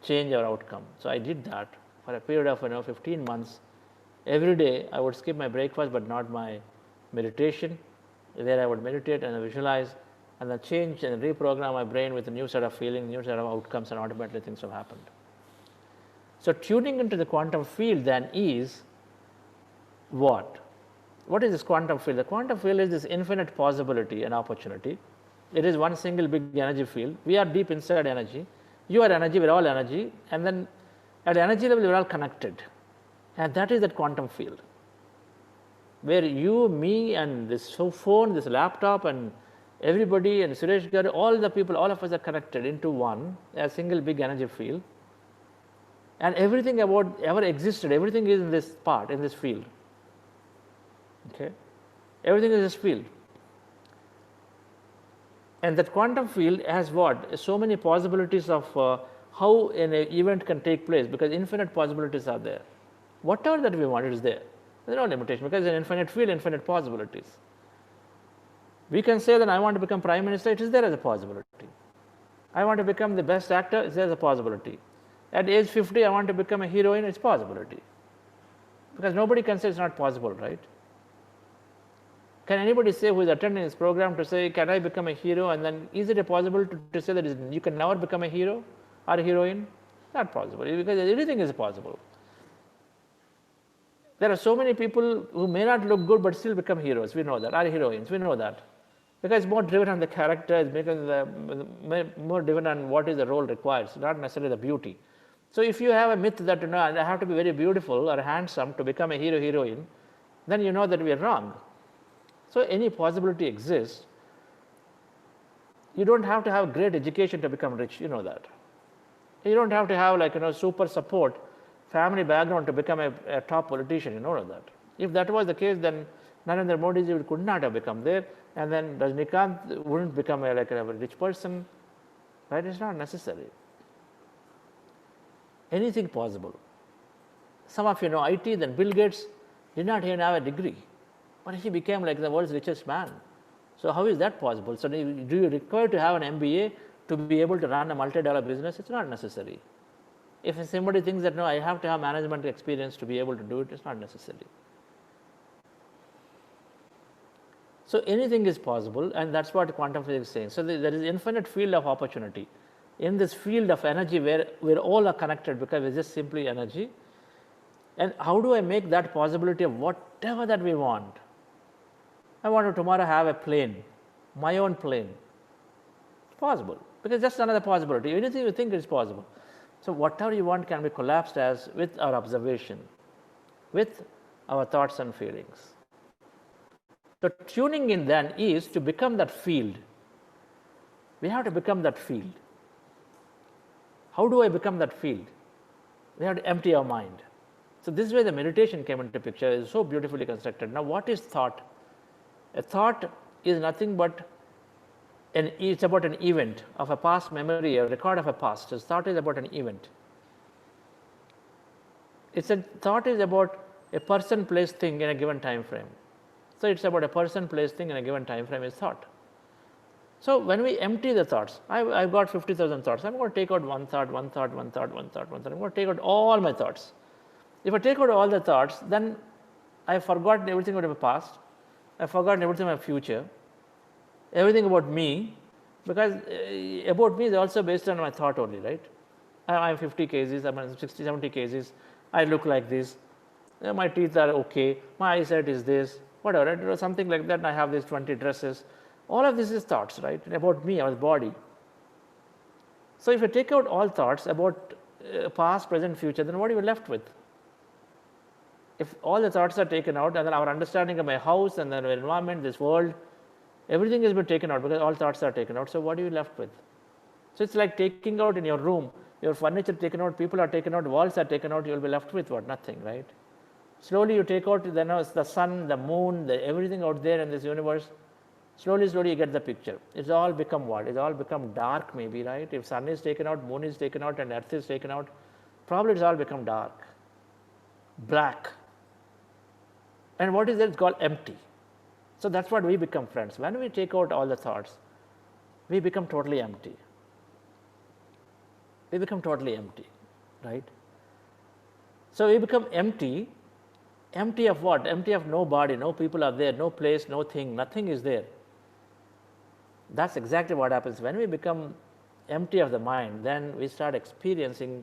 change our outcome. So I did that for a period of 15 months. Every day I would skip my breakfast but not my meditation, where I would meditate and visualize and then change and reprogram my brain with a new set of feelings, new set of outcomes, and automatically things have happened. So tuning into the quantum field then is what? What is this quantum field? The quantum field is this infinite possibility and opportunity. It is one single big energy field. We are deep inside energy. You are energy, we are all energy, and then at energy level we are all connected. And that is that quantum field, where you, me, and this phone, this laptop, and everybody, and Suresh Garu, all the people, all of us are connected into one, a single big energy field. And everything about ever existed, everything is in this part, in this field. Okay? Everything is this field. And that quantum field has what? So many possibilities of how an event can take place, because infinite possibilities are there. Whatever that we want, it is there. There is no limitation, because it's an infinite field, infinite possibilities. We can say that I want to become Prime Minister, it is there as a possibility. I want to become the best actor, it's there as a possibility. At age 50, I want to become a heroine, it's a possibility. Because nobody can say it's not possible, right? Can anybody say who is attending this program to say, can I become a hero? And then is it possible to say that you can never become a hero or a heroine? Not possible, because everything is possible. There are so many people who may not look good but still become heroes, we know that, or heroines, we know that. Because it's more driven on the character, it's more driven on what is the role requires, not necessarily the beauty. So if you have a myth that I have to be very beautiful or handsome to become a hero, heroine, then you know that we are wrong. So any possibility exists. You don't have to have great education to become rich, you know that. You don't have to have super support, family background to become a top politician, you know that. If that was the case, then Narendra Modi ji could not have become there, and then Rajnikant wouldn't become a rich person, right? It's not necessary. Anything possible. Some of you know IT, then Bill Gates did not even have a degree, but he became like the world's richest man. So how is that possible? So do you require to have an MBA to be able to run a multi-dollar business? It's not necessary. If somebody thinks that no, I have to have management experience to be able to do it, it's not necessary. So anything is possible, and that's what quantum physics is saying. So there is infinite field of opportunity. In this field of energy where we all are connected, because it's just simply energy. And how do I make that possibility of whatever that we want? I want to tomorrow have a plane, my own plane. It's possible, because just another possibility. Anything you think is possible. So whatever you want can be collapsed as with our observation, with our thoughts and feelings. So tuning in then is to become that field. We have to become that field. How do I become that field? We have to empty our mind. So this is where the meditation came into picture. It's so beautifully constructed. Now what is thought? A thought is nothing but it's about an event of a past memory, a record of a past. So thought is about an event. Thought is about a person, place, thing in a given time frame. So it's about a person, place, thing in a given time frame is thought. So when we empty the thoughts, I've got 50,000 thoughts. I'm going to take out one thought. I'm going to take out all my thoughts. If I take out all the thoughts, then I've forgotten everything about my past. I've forgotten everything about my future. Everything about me, because about me is also based on my thought only, right? I'm 50 kgs, I'm 60, 70 kgs, I look like this, my teeth are okay, my eyesight is this, whatever, right? Something like that, and I have these 20 dresses. All of this is thoughts, right? About me, our body. So if you take out all thoughts about past, present, future, then what are you left with? If all the thoughts are taken out, and then our understanding of my house and then our environment, this world, everything has been taken out because all thoughts are taken out. So what are you left with? So it's like taking out in your room, your furniture taken out, people are taken out, walls are taken out, you'll be left with what? Nothing, right? Slowly you take out the sun, the moon, everything out there in this universe. Slowly you get the picture. It's all become what? It's all become dark maybe, right? If sun is taken out, moon is taken out, and earth is taken out, probably it's all become dark. black. And what is it? It's called empty. So that's what we become, friends. When we take out all the thoughts, we become totally empty. We become totally empty, right? So we become empty. Empty of what? Empty of no body, no people are there, no place, no thing, nothing is there. That's exactly what happens. When we become empty of the mind, then we start experiencing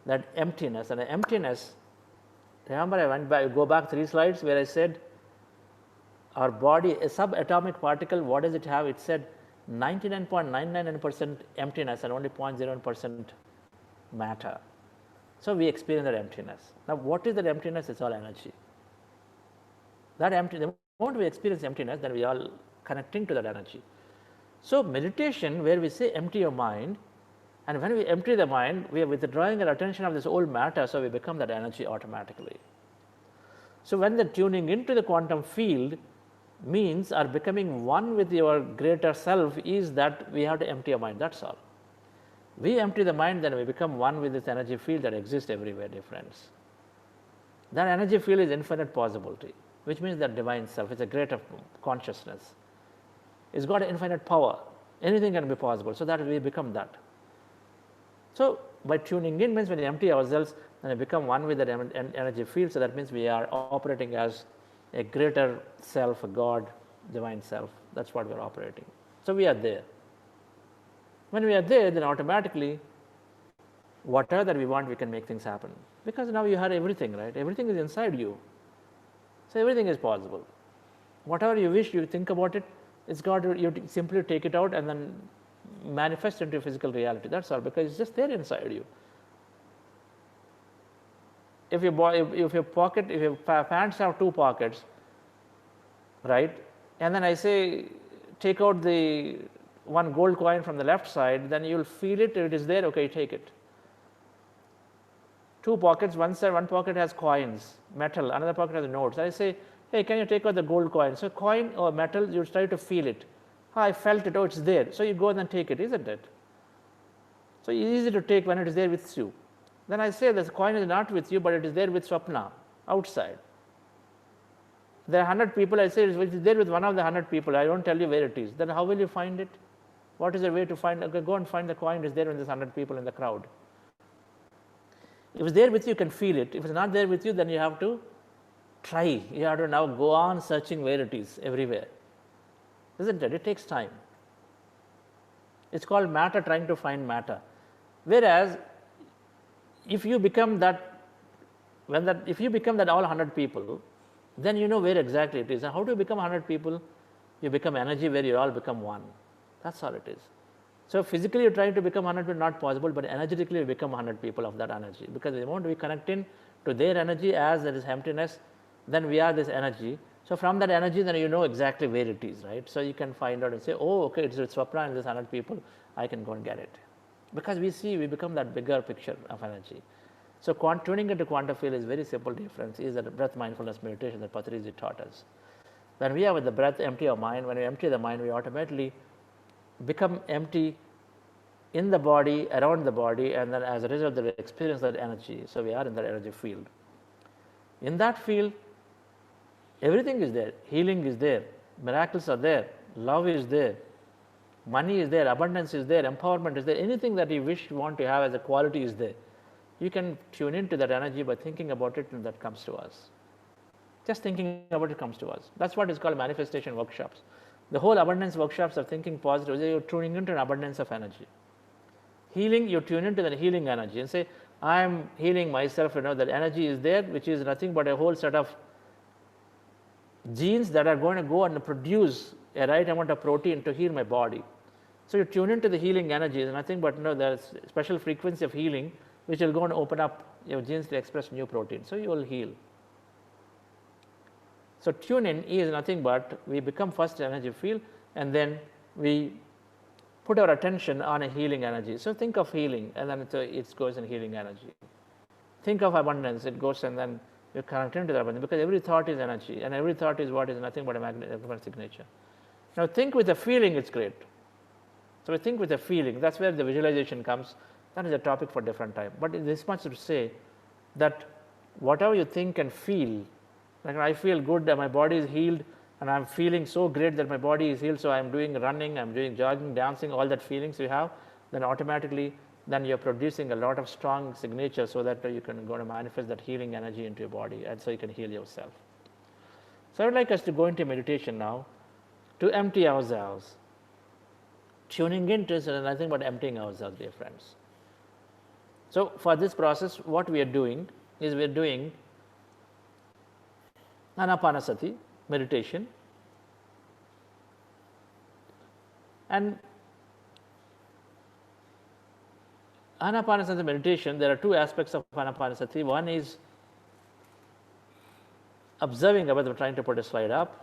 that emptiness. And the emptiness, remember I went back, go back 3 slides where I said our body, a subatomic particle, what does it have? It said 99.999% emptiness and only 0.01% matter. So we experience that emptiness. Now what is that emptiness? It's all energy. That empty, the moment we experience emptiness, then we are all connecting to that energy. So meditation, where we say empty your mind, and when we empty the mind, we are withdrawing our attention of this old matter, so we become that energy automatically. So when the tuning into the quantum field means are becoming one with your greater self, is that we have to empty our mind, that's all. We empty the mind, then we become one with this energy field that exists everywhere, dear friends. That energy field is infinite possibility, which means that divine self is a greater consciousness. It's got infinite power. Anything can be possible. So that we become that. So by tuning in means when we empty ourselves, then we become one with that energy field. So that means we are operating as a greater self, a God, divine self. That's what we are operating. So we are there. When we are there, then automatically whatever that we want, we can make things happen. Because now you have everything, right? Everything is inside you. So everything is possible. Whatever you wish, you think about it, it's got to, you simply take it out and then manifest into physical reality. That's all, because it's just there inside you. If your pants have 2 pockets, right? And then I say, take out the 1 gold coin from the left side, then you'll feel it. If it is there, okay, take it. 2 pockets, one side, 1 pocket has coins, metal, another pocket has notes. I say, hey, can you take out the gold coin? So coin or metal, you try to feel it. Oh, I felt it, oh, it's there. So you go and then take it, isn't it? So it's easy to take when it is there with you. Then I say this coin is not with you, but it is there with Swapna, outside. There are 100 people, I say it is there with one of the 100 people. I don't tell you where it is. Then how will you find it? What is the way to find it? Okay, go and find the coin. It is there when there's 100 people in the crowd. If it's there with you, you can feel it. If it's not there with you, then you have to try. You have to now go on searching where it is, everywhere. Isn't it? It takes time. It's called matter trying to find matter. Whereas, if you become that, if you become that all 100 people, then you know where exactly it is. And how do you become 100 people? You become energy where you all become one. That's all it is. So physically you're trying to become 100 people, not possible, but energetically you become 100 people of that energy. Because the moment we connect in to their energy as there is emptiness, then we are this energy. So from that energy, then you know exactly where it is, right? So you can find out and say, oh, okay, it's Swapna and there's 100 people, I can go and get it. Because we become that bigger picture of energy. So tuning into quantum field is very simple difference, is that breath mindfulness meditation that Patriji taught us. When we are with the breath, empty our mind, when we empty the mind, we automatically become empty in the body, around the body, and then as a result, we experience that energy. So we are in that energy field. In that field, everything is there. Healing is there. Miracles are there. Love is there. Money is there. Abundance is there. Empowerment is there. Anything that you wish you want to have as a quality is there. You can tune into that energy by thinking about it, and that comes to us. Just thinking about it comes to us. That's what is called manifestation workshops. The whole abundance workshops are thinking positive. You're tuning into an abundance of energy. Healing, you tune into the healing energy and say, I'm healing myself. You know, that energy is there, which is nothing but a whole set of genes that are going to go and produce a right amount of protein to heal my body. So you tune into the healing energy. It's nothing but there's special frequency of healing which will go and open up your genes to express new protein. So you will heal. So tune in is nothing but we become first energy field, and then we put our attention on a healing energy. So think of healing, and then it goes in healing energy. Think of abundance, it goes, and then you connect into the abundance, because every thought is energy, and every thought is what is nothing but a magnetic signature. Now think with a feeling, it's great. So we think with a feeling, that's where the visualization comes. That is a topic for different time. But this much to say that whatever you think and feel, like I feel good that my body is healed and I'm feeling so great that my body is healed, so I'm doing running, I'm doing jogging, dancing, all that feelings you have, then automatically then you're producing a lot of strong signatures so that you can go to manifest that healing energy into your body, and so you can heal yourself. So I would like us to go into meditation now, to empty ourselves. Tuning into is nothing but emptying ourselves, dear friends. So for this process, what we are doing is we are doing Anapanasati meditation, and Anapanasati meditation, there are two aspects of Anapanasati. One is observing the breath. I'm trying to put a slide up.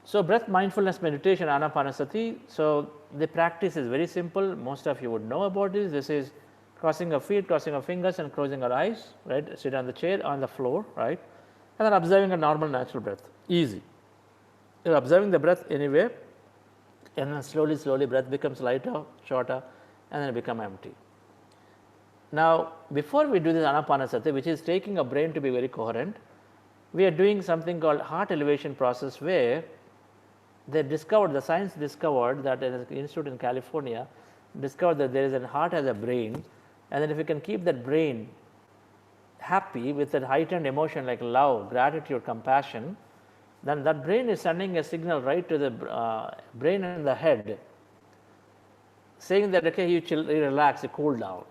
So breath mindfulness meditation, Anapanasati. So the practice is very simple. Most of you would know about this. This is crossing our feet, crossing our fingers, and closing our eyes. Right, sit on the chair, on the floor. Right, and then observing a normal, natural breath. Easy. You're observing the breath anyway, and then slowly, breath becomes lighter, shorter, and then it becomes empty. Now, before we do this Anapanasati, which is taking our brain to be very coherent, we are doing something called heart elevation process, where the science discovered that an institute in California discovered that there is a heart as a brain, and then if you can keep that brain happy with that heightened emotion like love, gratitude, compassion, then that brain is sending a signal right to the brain and the head, saying that, okay, you relax, you cool down.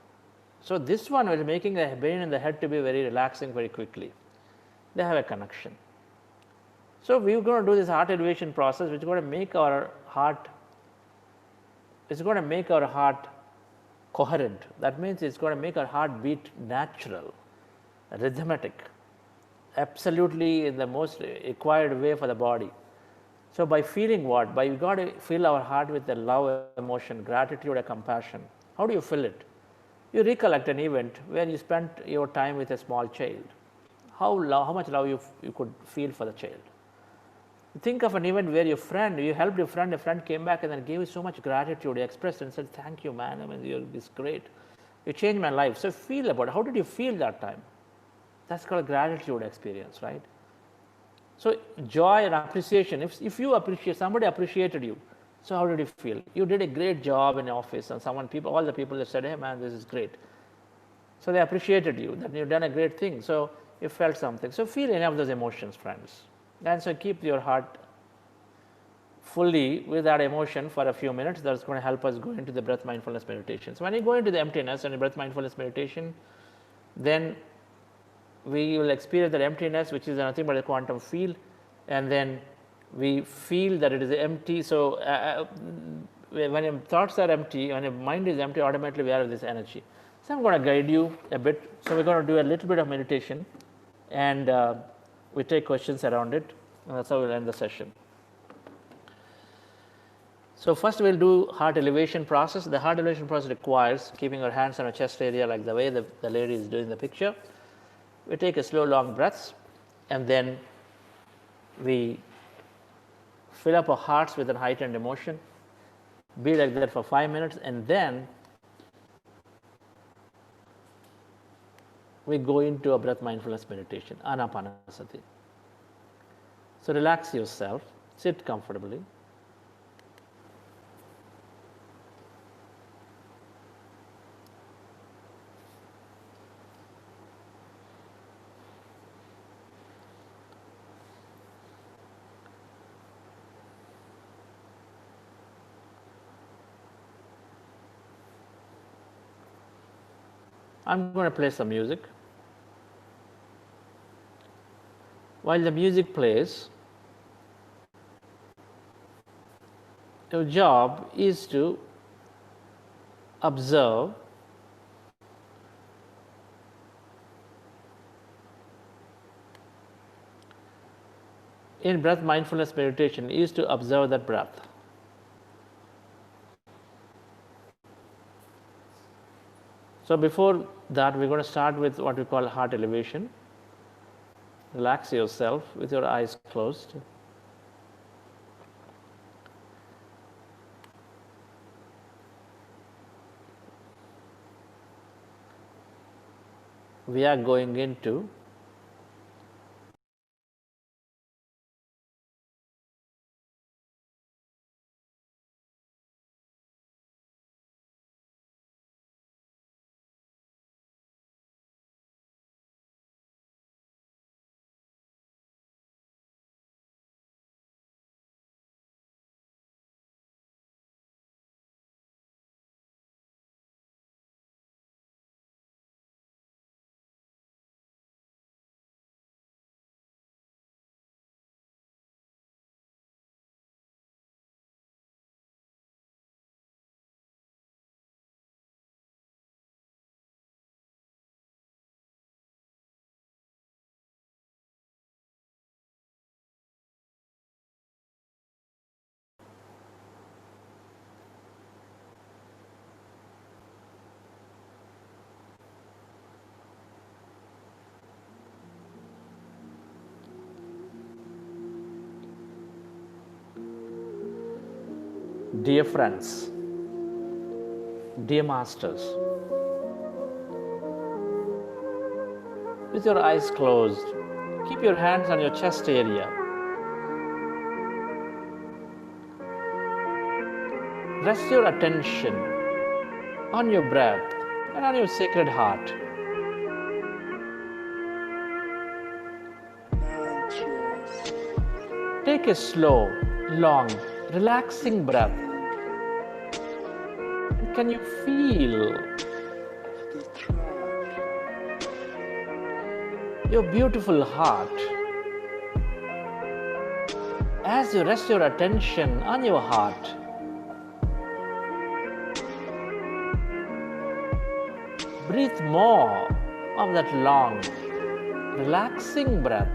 So this one is making the brain and the head to be very relaxing very quickly. They have a connection. So we're going to do this heart elevation process, which is going to make our heart, coherent. That means it's going to make our heart beat natural, rhythmic, absolutely in the most acquired way for the body. So by feeling what? By we got to fill our heart with the love emotion, gratitude, and compassion. How do you fill it? You recollect an event where you spent your time with a small child. How much love you could feel for the child. Think of an event where you helped your friend, a friend came back and then gave you so much gratitude, you expressed and said, thank you, man, I mean, it's great. You changed my life. So feel about it. How did you feel that time? That's called gratitude experience, right? So joy and appreciation. If you appreciate, somebody appreciated you, so how did you feel? You did a great job in the office, and all the people that said, hey man, this is great. So they appreciated you, that you've done a great thing. So you felt something. So feel any of those emotions, friends. And so keep your heart fully with that emotion for a few minutes. That's going to help us go into the breath mindfulness meditation. So when you go into the emptiness and the breath mindfulness meditation, then we will experience that emptiness, which is nothing but a quantum field, and then we feel that it is empty. So when your thoughts are empty, when your mind is empty, automatically we have this energy. So I'm going to guide you a bit. So we're going to do a little bit of meditation, and we take questions around it, and that's how we'll end the session. So first we'll do heart elevation process. The heart elevation process requires keeping our hands on our chest area like the way the lady is doing the picture. We take a slow, long breaths, and then we fill up our hearts with a heightened emotion. Be like that for 5 minutes, and then we go into a breath mindfulness meditation, Anapanasati. So relax yourself, sit comfortably. I'm going to play some music. While the music plays, your job is to observe in breath mindfulness meditation is to observe that breath. So before that, we're going to start with what we call heart elevation. Relax yourself with your eyes closed. we are going into dear friends, dear masters, with your eyes closed, keep your hands on your chest area. Rest your attention on your breath and on your sacred heart. Take a slow, long, relaxing breath. Can you feel your beautiful heart as you rest your attention on your heart? Breathe more of that long, relaxing breath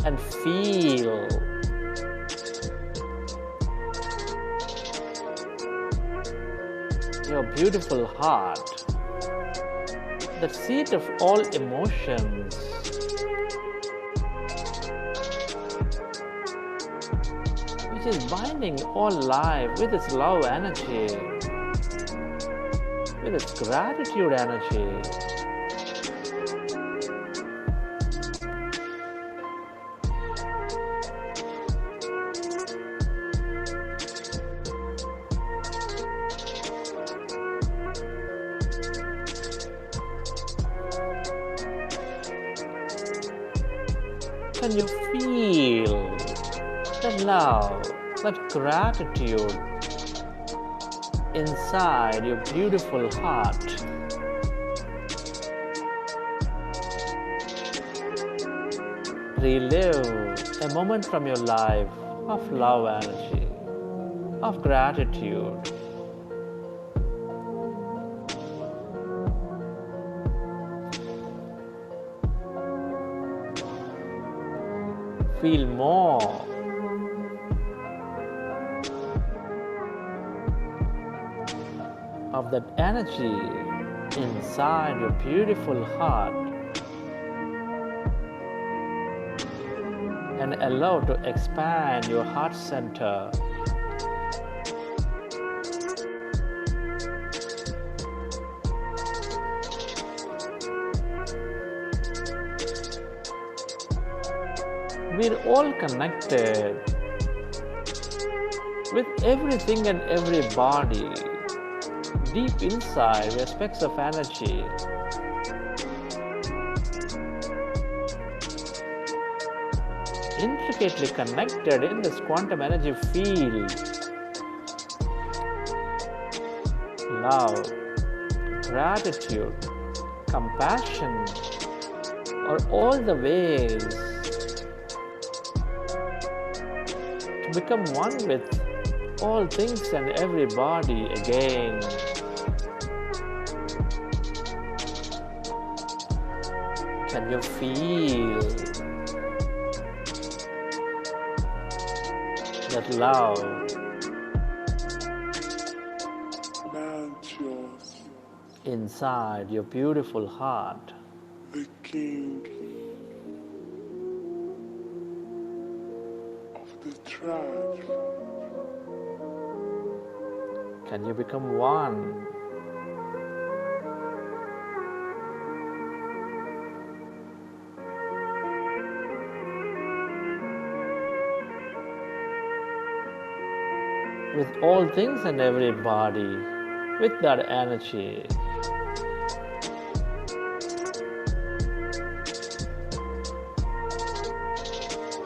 and feel your beautiful heart, the seat of all emotions, which is binding all life with its love energy, with its gratitude energy. Can you feel that love, that gratitude inside your beautiful heart? Relive a moment from your life of love energy, of gratitude. Feel more of that energy inside your beautiful heart and allow to expand your heart center. We're all connected with everything and everybody. Deep inside, we're specks of energy. Intricately connected in this quantum energy field. Love, gratitude, compassion are all the ways to become one with all things and everybody again. Can you feel that love inside your beautiful heart? The king of the tribe. Can you become one with all things and everybody, with that energy.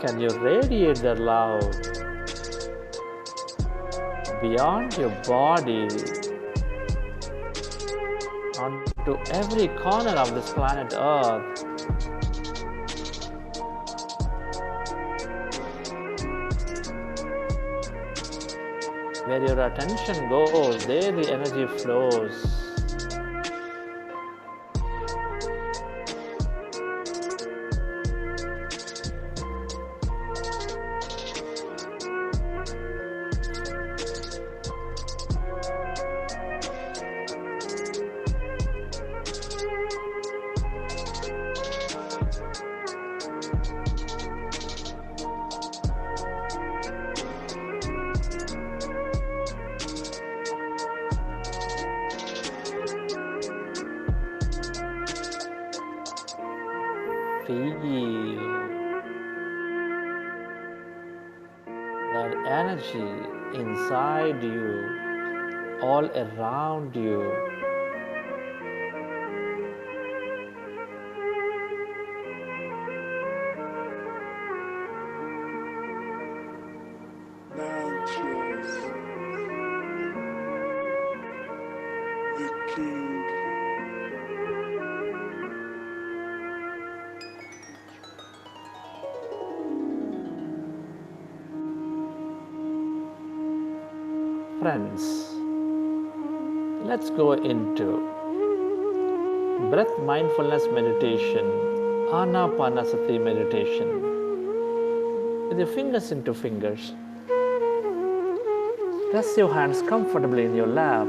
Can you radiate the love beyond your body onto every corner of this planet Earth? Where your attention goes, there the energy flows. Feel that energy inside you, all around you. Now choose the king. Friends, let's go into breath mindfulness meditation, Anapanasati meditation, with your fingers into fingers. Rest your hands comfortably in your lap.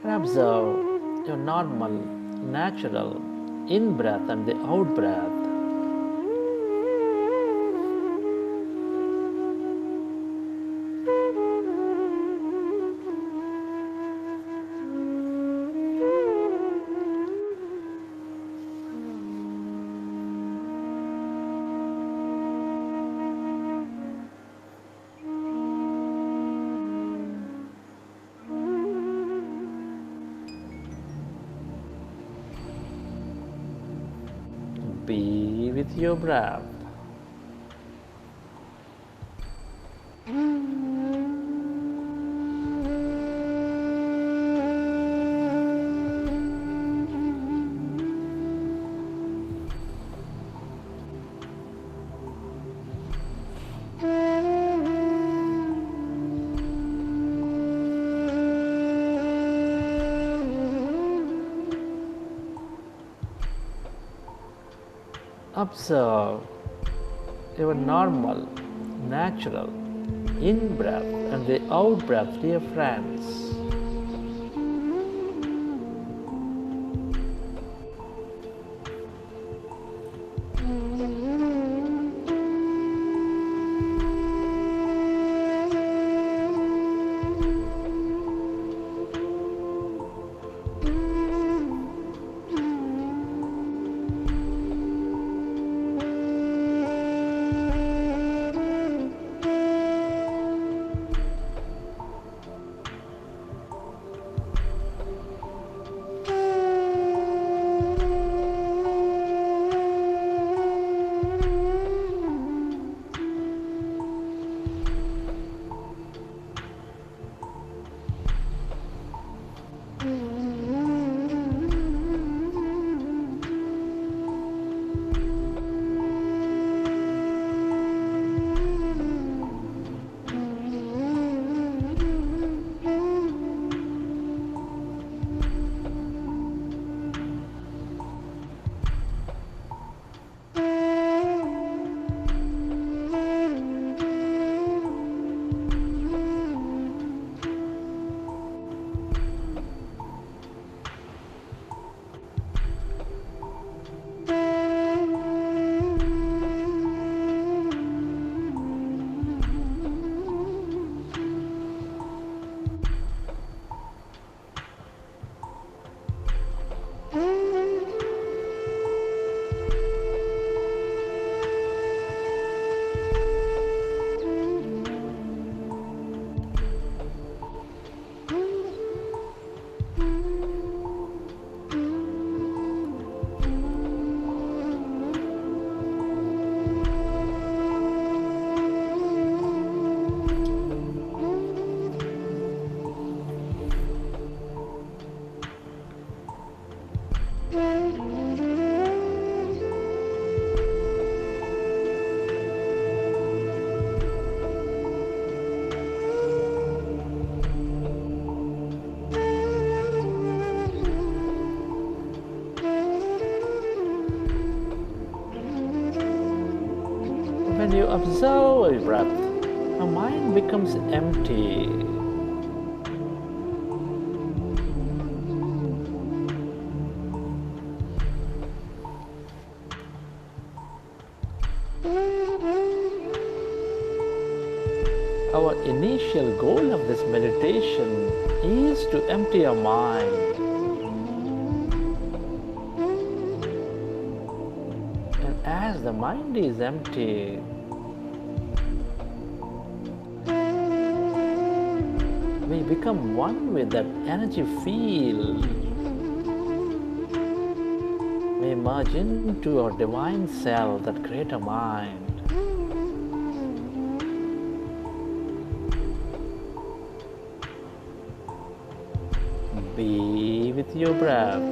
And observe your normal, natural in-breath and the out-breath. Be with your breath. Observe your normal, natural in-breath and the out-breath, dear friends. when you observe your breath, your mind becomes empty. Our initial goal of this meditation is to empty our mind. And as the mind is empty, we become one with that energy field. We merge into our divine self, that greater mind. Be with your breath.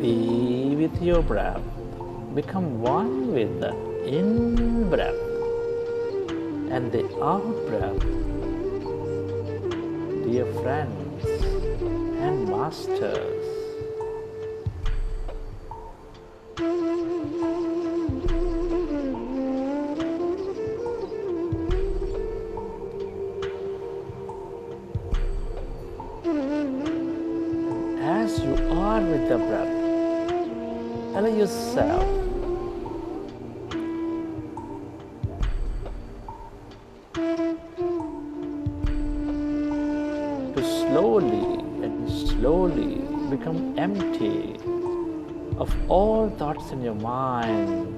Be with your breath. Become one with the in-breath and the out-breath. Dear friends and masters, as you are with the breath, allow yourself to slowly become empty of all thoughts in your mind.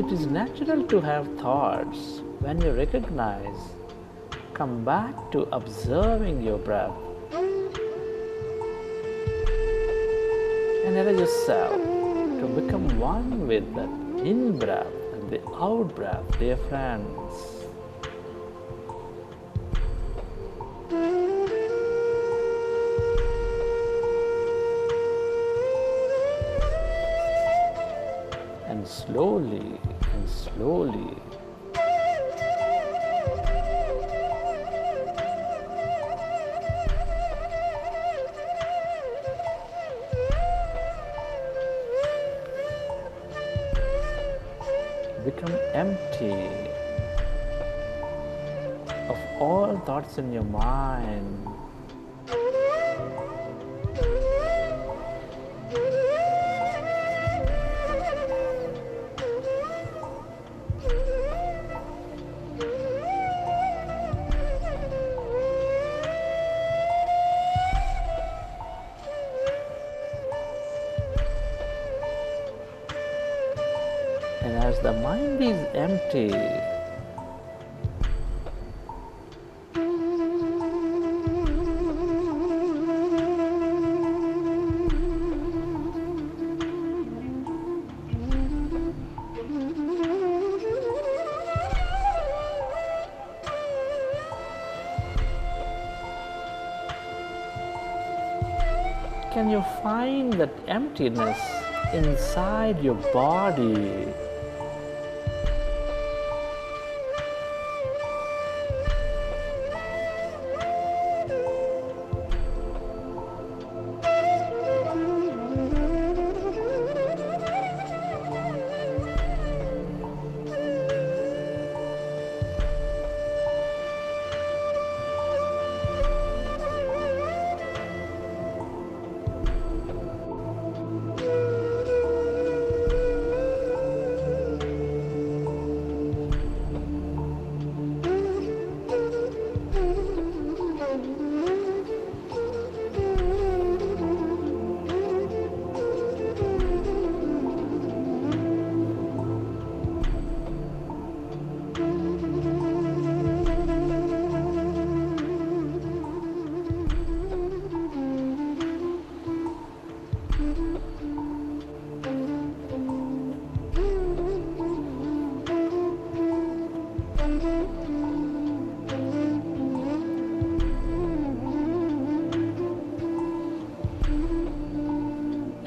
it is natural to have thoughts. When you recognize, come back to observing your breath and allow yourself to become one with the in-breath and the out-breath, dear friends. And slowly and slowly become empty of all thoughts in your mind. And as the mind is empty, can you find that emptiness inside your body?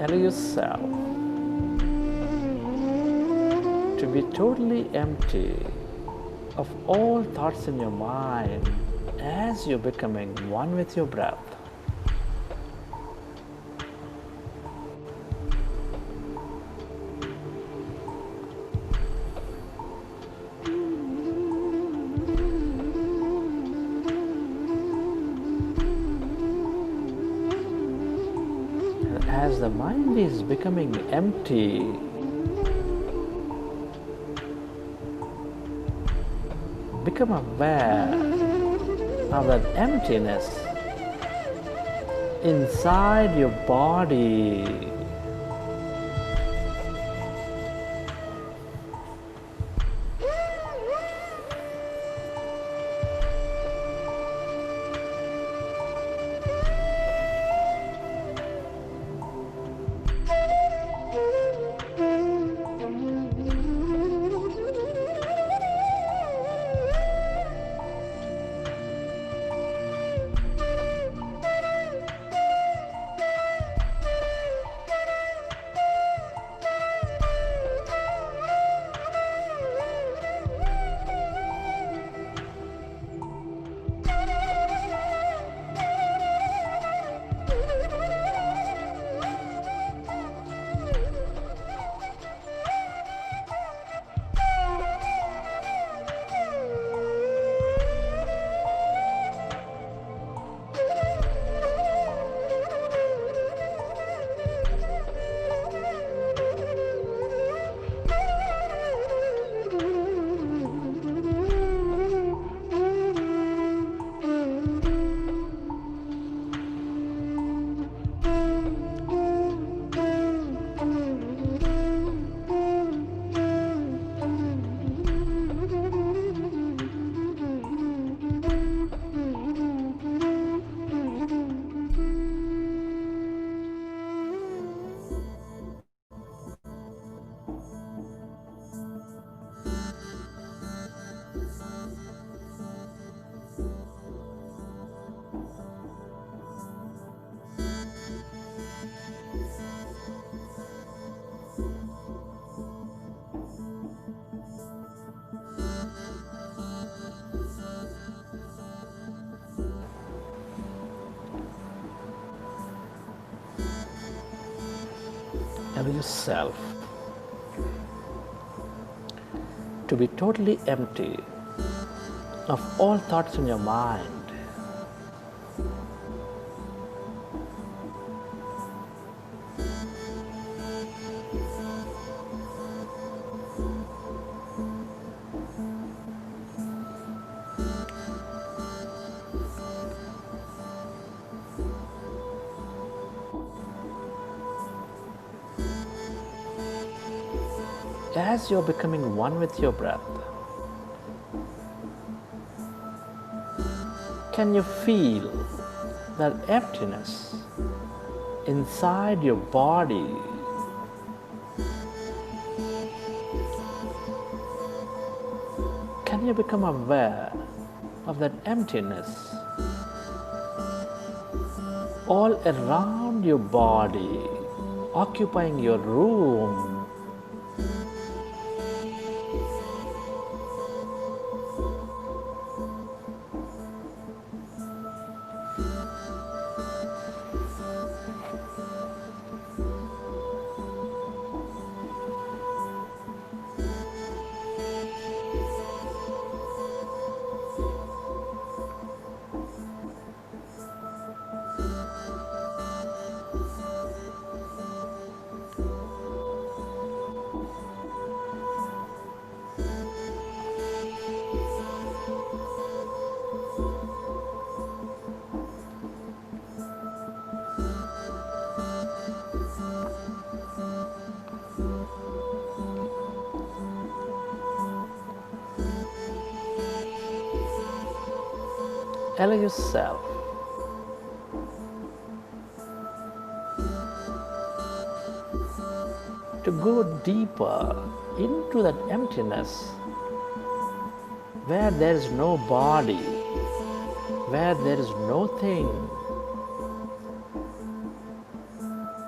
Allow yourself to be totally empty of all thoughts in your mind as you're becoming one with your breath. As the mind is becoming empty, become aware of that emptiness inside your body. Allow yourself to be totally empty of all thoughts in your mind. As you're becoming one with your breath, can you feel that emptiness inside your body? Can you become aware of that emptiness all around your body, occupying your room? Allow yourself to go deeper into that emptiness where there is no body, where there is no thing,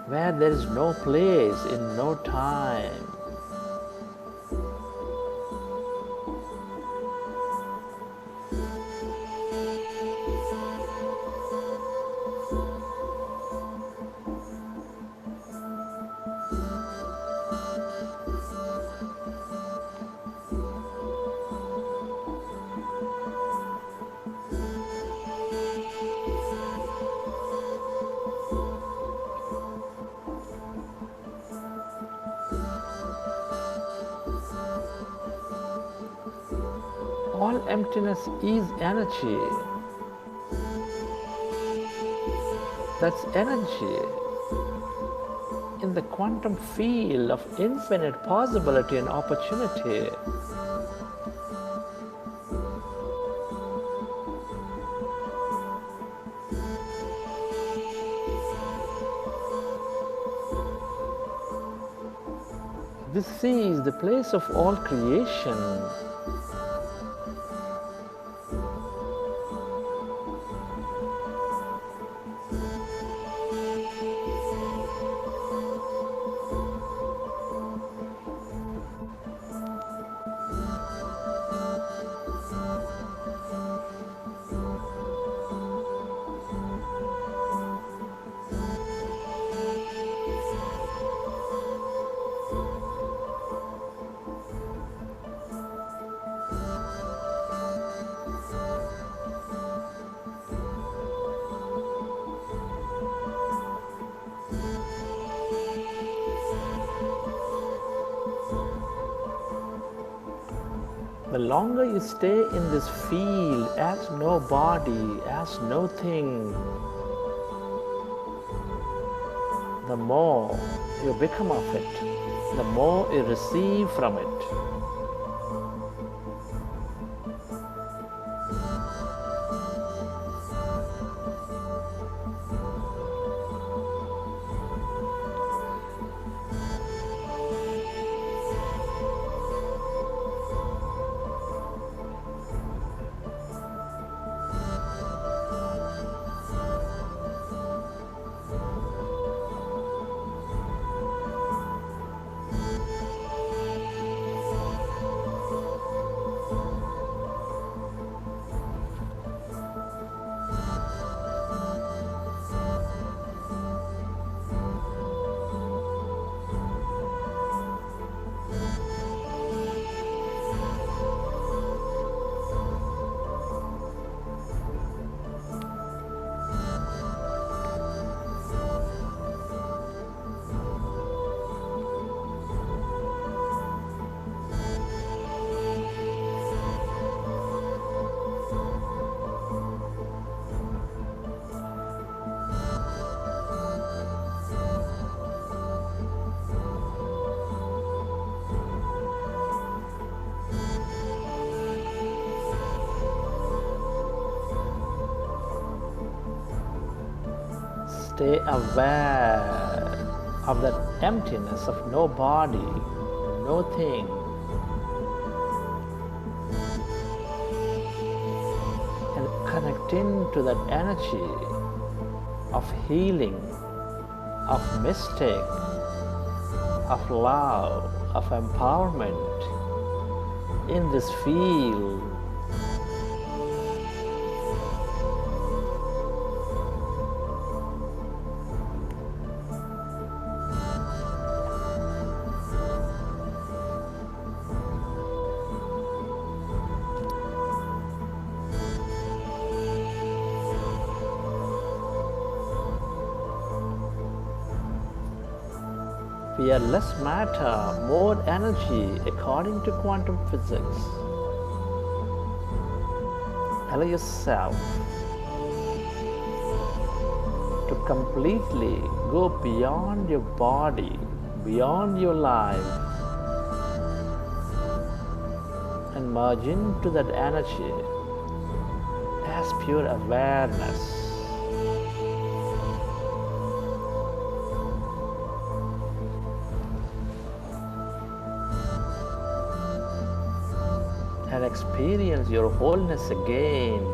where there is no place in no time. All emptiness is energy. That's energy in the quantum field of infinite possibility and opportunity. This is the place of all creation. The longer you stay in this field as no body, as no thing, the more you become of it, the more you receive from it. Stay aware of that emptiness of no body, no thing. And connect into that energy of healing, of mystic, of love, of empowerment in this field. We are less matter, more energy according to quantum physics. Allow yourself to completely go beyond your body, beyond your life, and merge into that energy as pure awareness. And experience your wholeness again.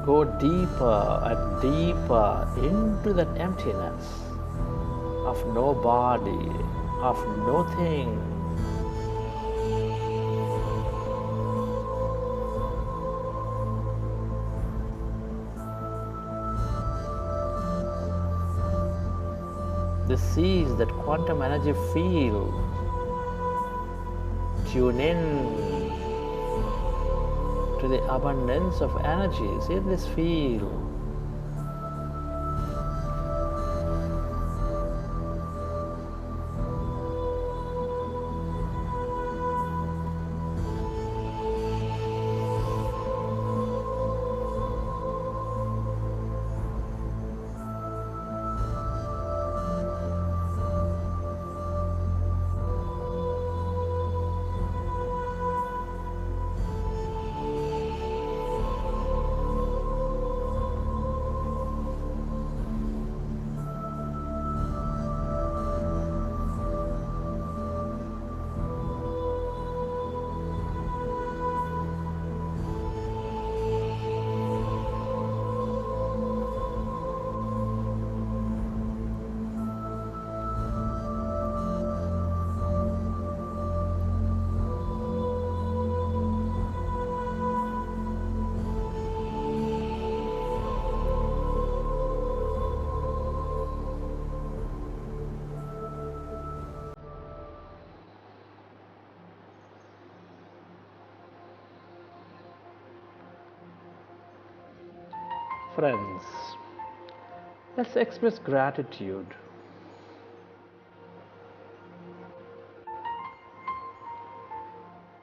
Go deeper and deeper into that emptiness of no body, of no thing. This is that quantum energy field. Tune in to the abundance of energies in this field. Friends, let's express gratitude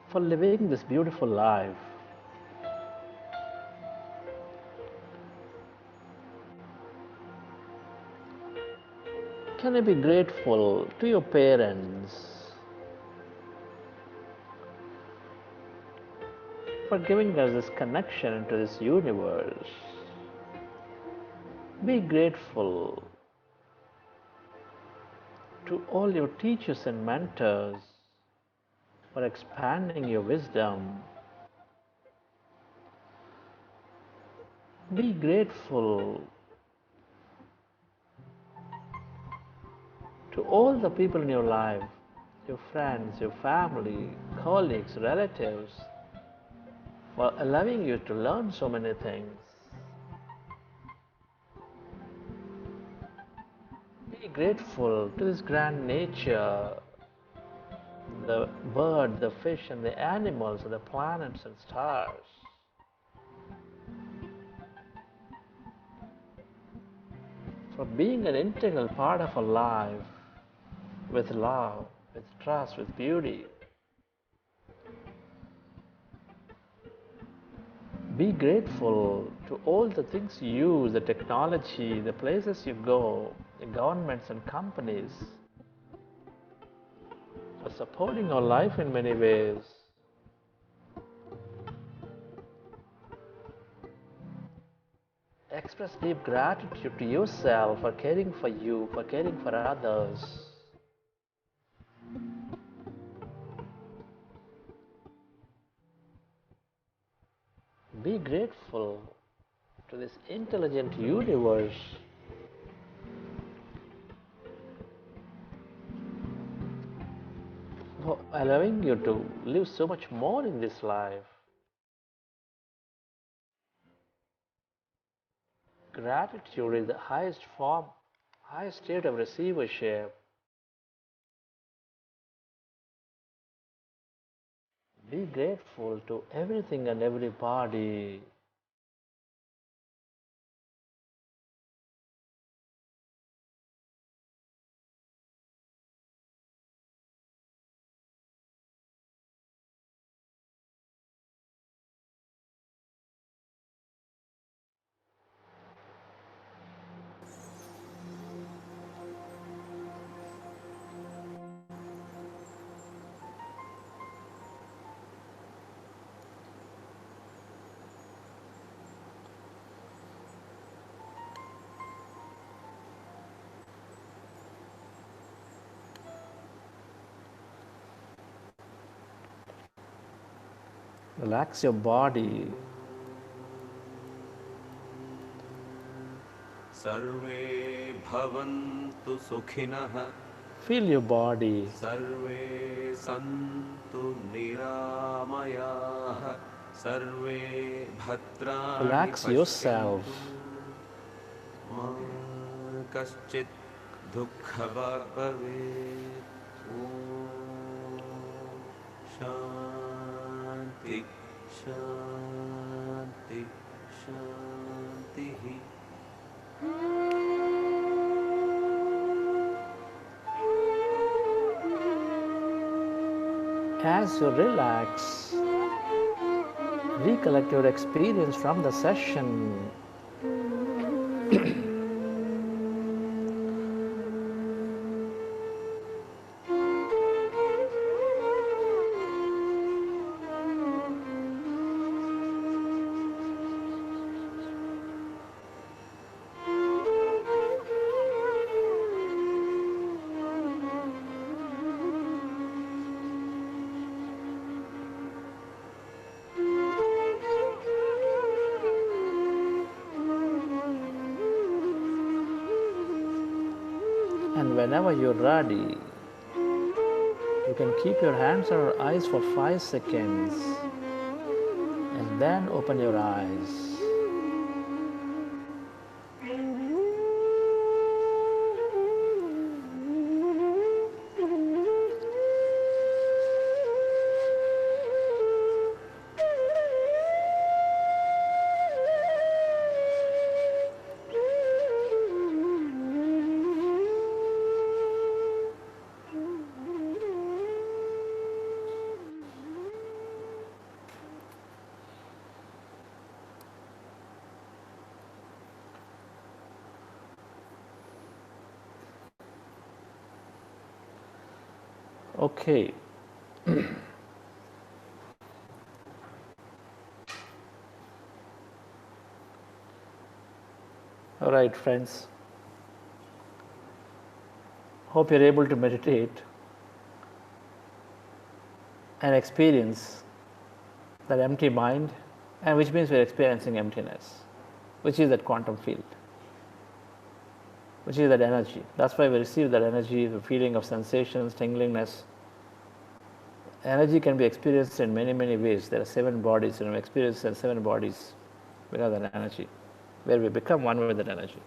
for living this beautiful life. Can you be grateful to your parents for giving us this connection into this universe? Be grateful to all your teachers and mentors for expanding your wisdom. Be grateful to all the people in your life, your friends, your family, colleagues, relatives, for allowing you to learn so many things. Be grateful to this grand nature the bird, the fish, and the animals, and the planets and stars. For being an integral part of our life, with love, with trust, with beauty. Be grateful to all the things you use, the technology, the places you go, the governments and companies for supporting our life in many ways. Express deep gratitude to yourself for caring for you, for caring for others. Be grateful to this intelligent universe for allowing you to live so much more in this life. Gratitude is the highest form, highest state of receivership. Be grateful to everything and everybody. Relax your body. Sarve bhavantu sukhinah. Feel your body. Sarve santu niramayah. Sarve bhadrani Relax yourself. Ma kaschit dukkhavaag bhavet. Shanti, shanti, shanti. As you relax, recollect your experience from the session. And whenever you're ready, you can keep your hands on your eyes for 5 seconds and then open your eyes. Okay. All right, friends. Hope you're able to meditate and experience that empty mind, and which means we're experiencing emptiness, which is that quantum field, which is that energy. That's why we receive that energy, the feeling of sensations, tinglingness. Energy can be experienced in many, many ways. There are 7 bodies, we experience in 7 bodies because of that energy, where we become one with that energy.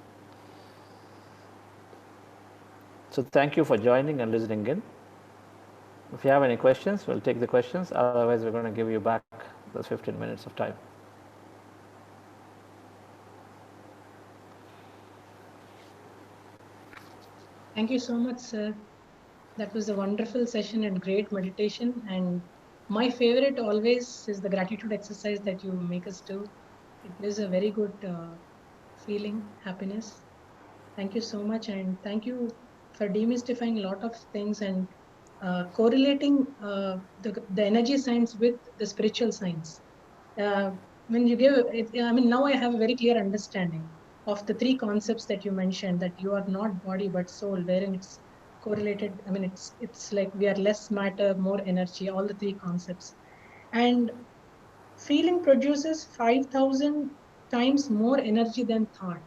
So thank you for joining and listening in. If you have any questions, we'll take the questions. Otherwise, we're going to give you back those 15 minutes of time. Thank you so much, sir. That was a wonderful session and great meditation. And my favorite always is the gratitude exercise that you make us do. It gives a very good feeling, happiness. Thank you so much. And thank you for demystifying a lot of things and correlating the energy science with the spiritual science. When you give it, I mean, now I have a very clear understanding of the three concepts that you mentioned, that you are not body but soul, wherein it's correlated. I mean, it's like we are less matter, more energy, all the three concepts. And feeling produces 5,000 times more energy than thought.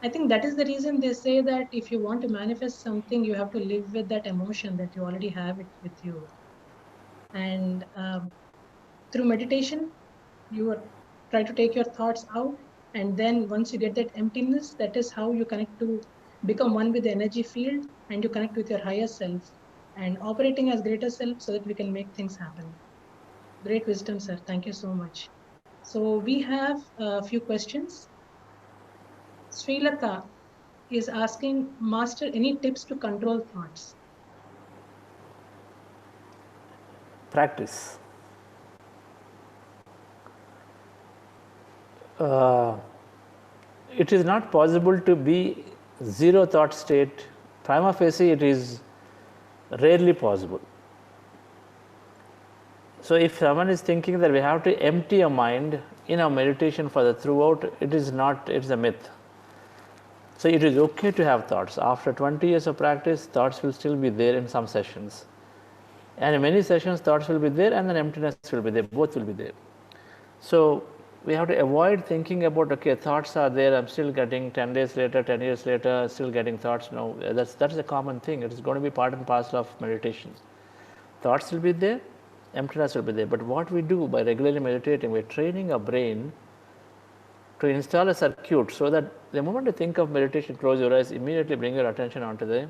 I think that is the reason they say that if you want to manifest something, you have to live with that emotion that you already have it with you. And through meditation, you try to take your thoughts out. And then once you get that emptiness, that is how you connect to become one with the energy field, and you connect with your higher self and operating as greater self so that we can make things happen. Great wisdom, sir. Thank you so much. So we have a few questions. Srilata is asking, Master, any tips to control thoughts? Practice. It is not possible to be zero thought state. Prima facie, it is rarely possible. So if someone is thinking that we have to empty a mind in our meditation for the throughout, it is not, it's a myth. So it is okay to have thoughts. After 20 years of practice, thoughts will still be there in some sessions. And in many sessions, thoughts will be there and then emptiness will be there, both will be there. So we have to avoid thinking about, okay, thoughts are there, I'm still getting 10 days later, 10 years later, still getting thoughts. No, that's a common thing. It is going to be part and parcel of meditation. Thoughts will be there, emptiness will be there. But what we do by regularly meditating, we're training our brain to install a circuit so that the moment you think of meditation, close your eyes, immediately bring your attention onto the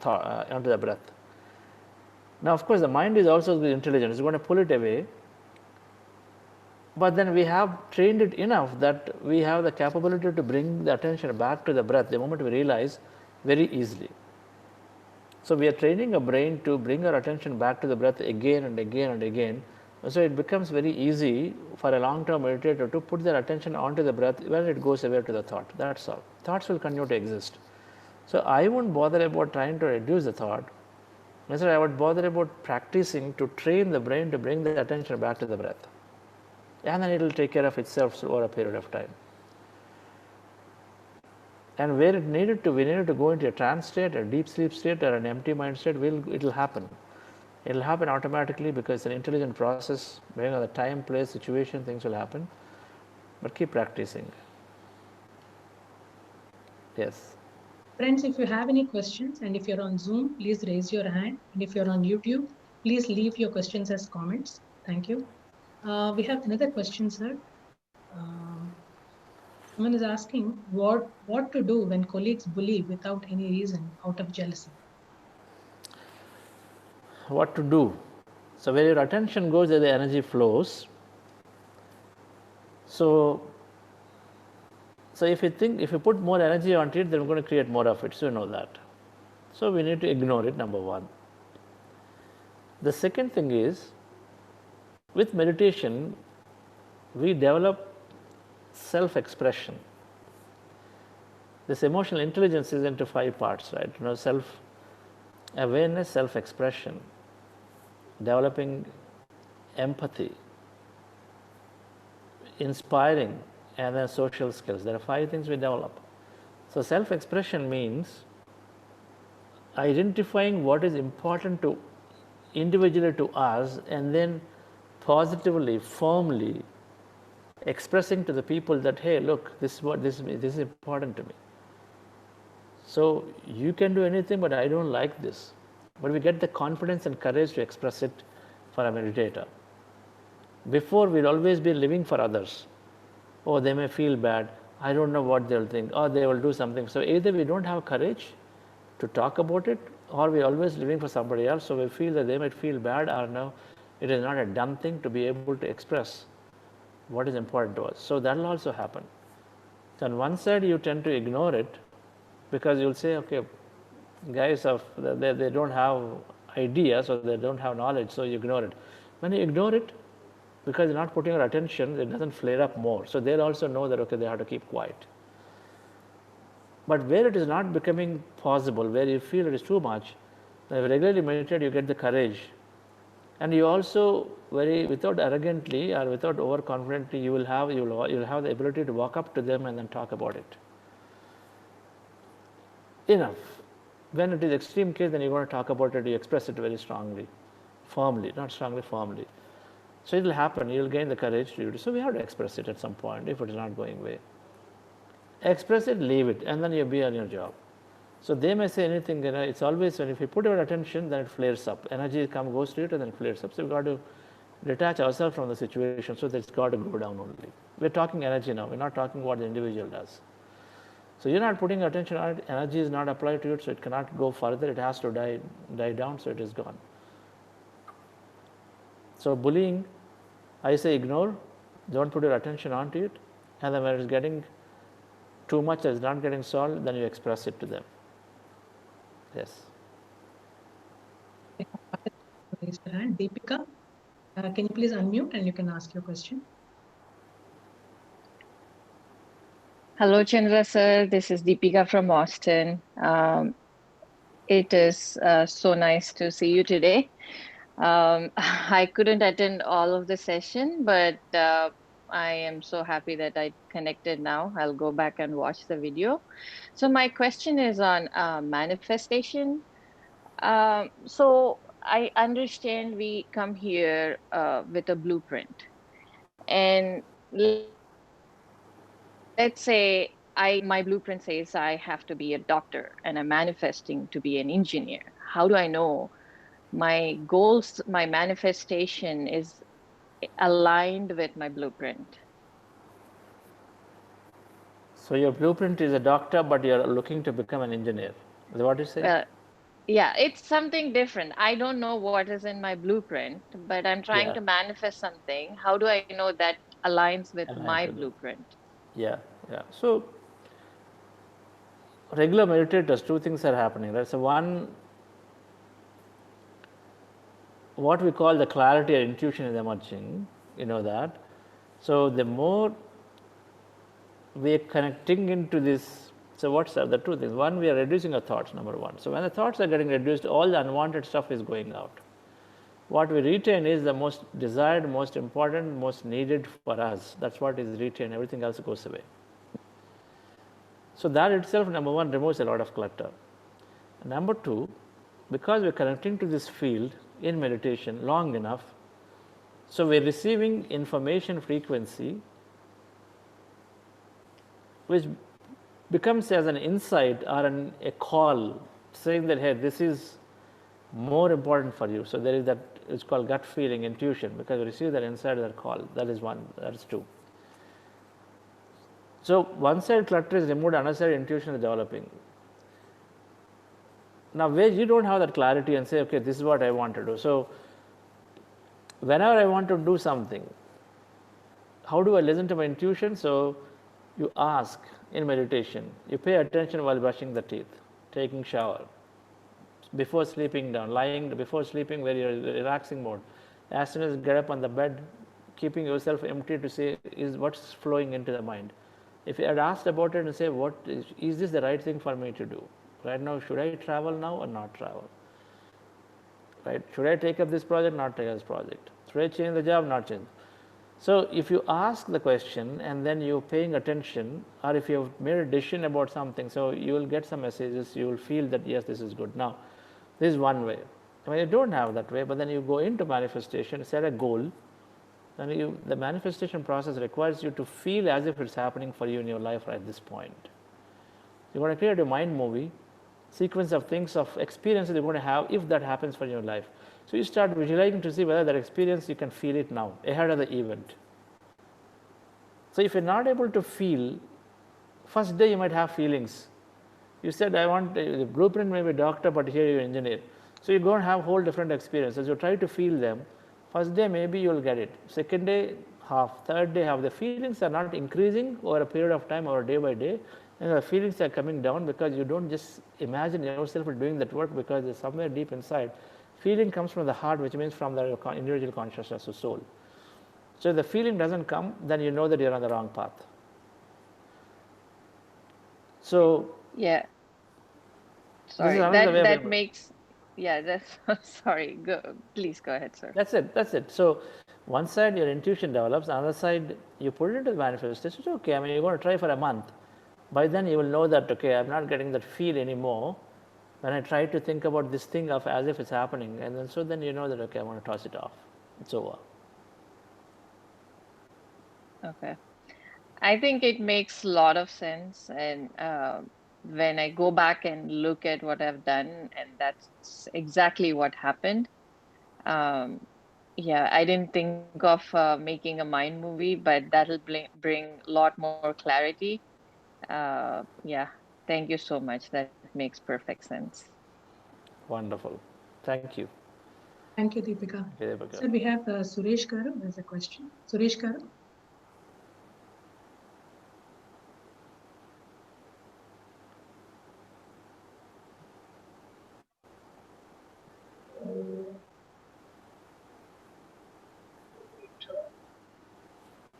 breath. Now, of course, the mind is also intelligent. It's going to pull it away. But then we have trained it enough that we have the capability to bring the attention back to the breath the moment we realize very easily. So we are training our brain to bring our attention back to the breath again and again and again. So it becomes very easy for a long-term meditator to put their attention onto the breath when it goes away to the thought. That's all. Thoughts will continue to exist. So I won't bother about trying to reduce the thought. Instead, I would bother about practicing to train the brain to bring the attention back to the breath. And then it will take care of itself over a period of time. And where we needed to go into a trance state, a deep sleep state, or an empty mind state, it will happen. It will happen automatically because it's an intelligent process. Based on the time, place, situation, things will happen. But keep practicing. Yes. Friends, if you have any questions, and if you're on Zoom, please raise your hand. And if you're on YouTube, please leave your questions as comments. Thank you. We have another question, sir. Someone is asking what to do when colleagues bully without any reason out of jealousy. What to do? So where your attention goes, there the energy flows. So if you put more energy onto it, then we're going to create more of it. So you know that. So we need to ignore it, number one. The second thing is, with meditation, we develop self-expression. This emotional intelligence is into 5 parts, right? Self-awareness, self-expression, developing empathy, inspiring, and then social skills. There are 5 things we develop. So self-expression means identifying what is important to individually to us, and then positively, firmly expressing to the people that, hey, look, this is important to me. So you can do anything, but I don't like this. But we get the confidence and courage to express it for a meditator. Before, we'd always be living for others. Oh, they may feel bad. I don't know what they'll think. Or they will do something. So either we don't have courage to talk about it, or we're always living for somebody else, so we feel that they might feel bad, or no, it is not a done thing to be able to express what is important to us. So that will also happen. So on one side, you tend to ignore it because you'll say, okay, guys, they don't have ideas or they don't have knowledge, so you ignore it. When you ignore it, because you're not putting your attention, it doesn't flare up more. So they'll also know that, okay, they have to keep quiet. But where it is not becoming possible, where you feel it is too much, when you regularly meditate, you get the courage. And you also, without arrogantly or without overconfidently, you'll have the ability to walk up to them and then talk about it. Enough. When it is extreme case, then you're going to talk about it, you express it very strongly, firmly, not strongly, firmly. So it will happen, you'll gain the courage to do it. So we have to express it at some point if it is not going away. Express it, leave it, and then you'll be on your job. So they may say anything, it's always when if you put your attention, then it flares up. Energy goes to it and then it flares up. So we've got to detach ourselves from the situation, so that it's got to go down only. We're talking energy now, we're not talking what the individual does. So you're not putting attention on it, energy is not applied to it, so it cannot go further, it has to die down, so it is gone. So bullying, I say ignore, don't put your attention onto it, and then when it's getting too much, it's not getting solved, then you express it to them. Yes. Raise your hand. Deepika, can you please unmute and you can ask your question? Hello, Chandra sir. This is Deepika from Austin. It is so nice to see you today. I couldn't attend all of the session, but I am so happy that I connected now. I'll go back and watch the video. So my question is on manifestation. So I understand we come here with a blueprint, and let's say my blueprint says I have to be a doctor and I'm manifesting to be an engineer. How do I know my goals, my manifestation is aligned with my blueprint? So your blueprint is a doctor, but you're looking to become an engineer. Is that what you say? Yeah, it's something different. I don't know what is in my blueprint, but I'm trying to manifest something. How do I know that aligns with my blueprint? Yeah. So regular meditators, two things are happening, right? So one, what we call the clarity or intuition is emerging, you know that. So the more we are connecting into this, so what's the two things? One, we are reducing our thoughts, number one. So when the thoughts are getting reduced, all the unwanted stuff is going out. What we retain is the most desired, most important, most needed for us. That's what is retained, everything else goes away. So that itself, number one, removes a lot of clutter. Number two, because we're connecting to this field in meditation long enough, so we're receiving information frequency which becomes as an insight or a call saying that, hey, this is more important for you. So there is that, it's called gut feeling, intuition, because we receive that insight, that call. That is one, that is two. So one side clutter is removed, another side intuition is developing. Now where you don't have that clarity and say, okay, this is what I want to do. So whenever I want to do something, how do I listen to my intuition? So you ask in meditation, you pay attention while brushing the teeth, taking shower, before sleeping down, lying before sleeping where you're in relaxing mode. As soon as you get up on the bed, keeping yourself empty to say, is what's flowing into the mind. If you had asked about it and say, what is this the right thing for me to do? Right now, should I travel now or not travel? Right? Should I take up this project, not take up this project? Should I change the job, not change? So if you ask the question and then you're paying attention, or if you've made a decision about something, so you will get some messages, you will feel that yes, this is good. Now, this is one way. When you don't have that way, but then you go into manifestation, set a goal, and the manifestation process requires you to feel as if it's happening for you in your life right at this point. You're going to create a mind movie, sequence of things, of experiences you're going to have if that happens for your life. So you start visualizing to see whether that experience, you can feel it now, ahead of the event. So if you're not able to feel, first day you might have feelings. You said, I want, the blueprint may be doctor, but here you're engineer. So you go and have whole different experiences. You try to feel them. First day, maybe you'll get it. Second day, half. Third day, half. The feelings are not increasing over a period of time or day by day. And the feelings are coming down because you don't just imagine yourself doing that work, because it's somewhere deep inside. Feeling comes from the heart, which means from the individual consciousness or soul. So if the feeling doesn't come, then you know that you're on the wrong path. So Yeah. this is Sorry, another way that of- makes, yeah, that's, sorry, please go ahead, sir. That's it. So one side your intuition develops, another side you put it into the manifestation. It's okay. I mean, you're going to try for a month. By then you will know that, okay, I'm not getting that feel anymore. When I try to think about this thing of as if it's happening, and then you know that, okay, I want to toss it off. It's over. Okay. I think it makes a lot of sense. And when I go back and look at what I've done, and that's exactly what happened. Yeah, I didn't think of making a mind movie, but that'll bring a lot more clarity. Yeah, thank you so much. That makes perfect sense. Wonderful. Thank you. Thank you, Deepika. Okay, Deepika. So we have Suresh Garu has a question. Suresh Garu.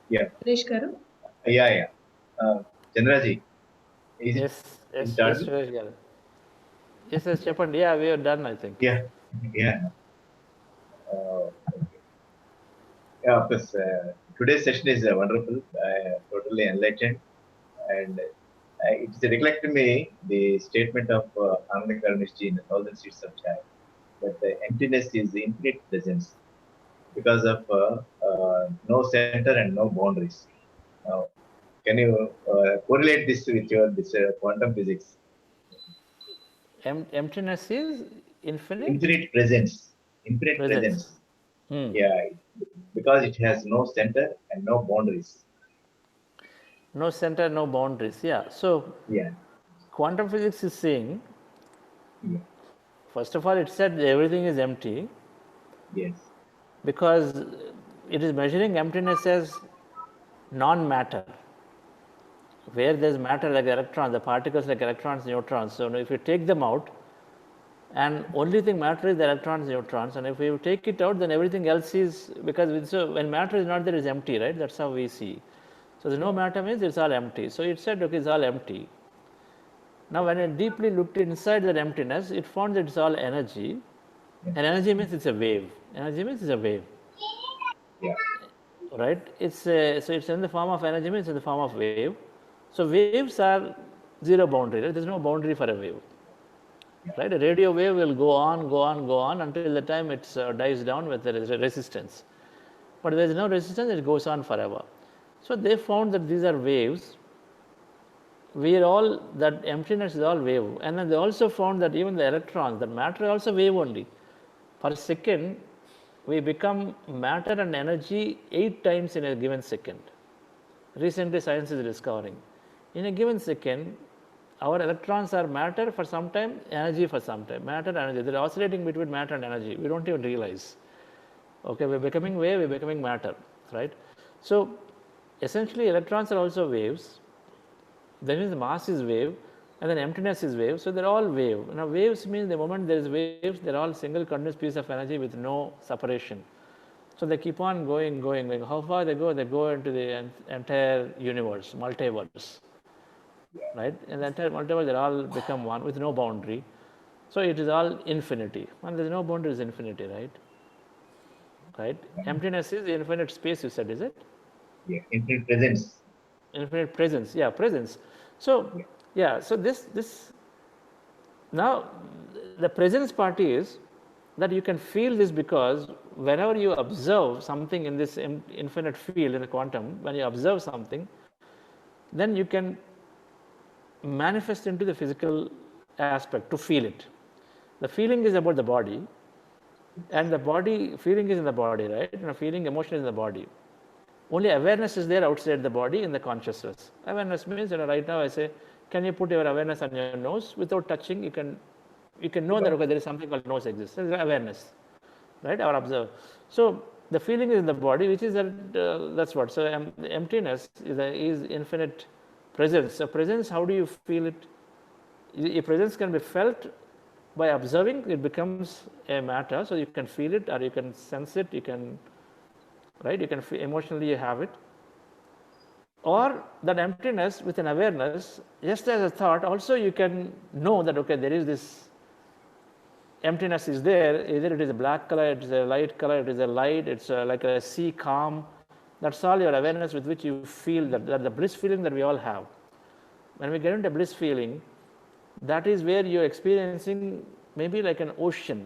Yeah. Suresh Garu. Yeah. Chandraji. Yes, it done? Suresh Garu. Yes, Chapan. Yeah, we are done, I think. Yeah. Okay. Yeah, of course. Today's session is wonderful, totally enlightened, and it's reflected me the statement of Karnishji in the Thousand Seeds of Chai, that the emptiness is the infinite presence because of no center and no boundaries. Now, can you correlate this with your quantum physics? Emptiness is infinite? Infinite presence. Infinite presence. Yeah, because it has no center and no boundaries. No center, no boundaries. Yeah. So Yeah. quantum physics is saying, Yeah. first of all, it said everything is empty. Yes. Because it is measuring emptiness as non-matter. Where there's matter like electrons, the particles like electrons, neutrons. So if you take them out, and only thing matter is the electrons, neutrons, and if you take it out, then everything else is, because so when matter is not there, it's empty, right? That's how we see. So there's no matter means it's all empty. So it said, okay, it's all empty. Now when it deeply looked inside that emptiness, it found that it's all energy. And energy means it's a wave. Energy means it's a wave. Yeah. Right? So it's in the form of energy, means in the form of wave. So waves are zero boundary. Right? There's no boundary for a wave. Right? A radio wave will go on until the time it dies down with the resistance. But there is no resistance, it goes on forever. So they found that these are waves. We are all, that emptiness is all wave. And then they also found that even the electrons, that matter is also wave only. Per second, we become matter and energy 8 times in a given second. Recently, science is discovering. In a given second, our electrons are matter for some time, energy for some time. Matter and energy. They're oscillating between matter and energy. We don't even realize. Okay, we're becoming wave, we're becoming matter, right? So, essentially, electrons are also waves. That means the mass is wave, and then emptiness is wave. So they're all wave. Now waves means the moment there is waves, they're all single continuous piece of energy with no separation. So they keep on going. How far they go? They go into the entire universe, multiverse. Right? In the entire multiverse, they all become one with no boundary. So it is all infinity. And there's no boundary, is infinity, right? Right? Emptiness is the infinite space, you said, is it? Yeah. Infinite presence. Infinite presence. Yeah, presence. So, yeah, so this now the presence part is that you can feel this, because whenever you observe something in this infinite field in the quantum, when you observe something, then you can manifest into the physical aspect to feel it. The feeling is about the body, and the body, feeling is in the body, right? Feeling, emotion is in the body. Only awareness is there outside the body in the consciousness. Awareness means, right now I say, can you put your awareness on your nose without touching? You can know that, okay, there is something called nose exists. There is awareness, right, or observe. So the feeling is in the body, which is that, that's what. So emptiness is infinite presence. So presence, how do you feel it? Your presence can be felt by observing. It becomes a matter, so you can feel it, or you can sense it, you can, right, you can feel, emotionally you have it. Or that emptiness with an awareness, just as a thought, also you can know that, okay, there is this emptiness is there. Either it is a black color, it is a light color, it is a light, it's like a sea calm. That's all your awareness with which you feel that the bliss feeling that we all have. When we get into bliss feeling, that is where you're experiencing maybe like an ocean.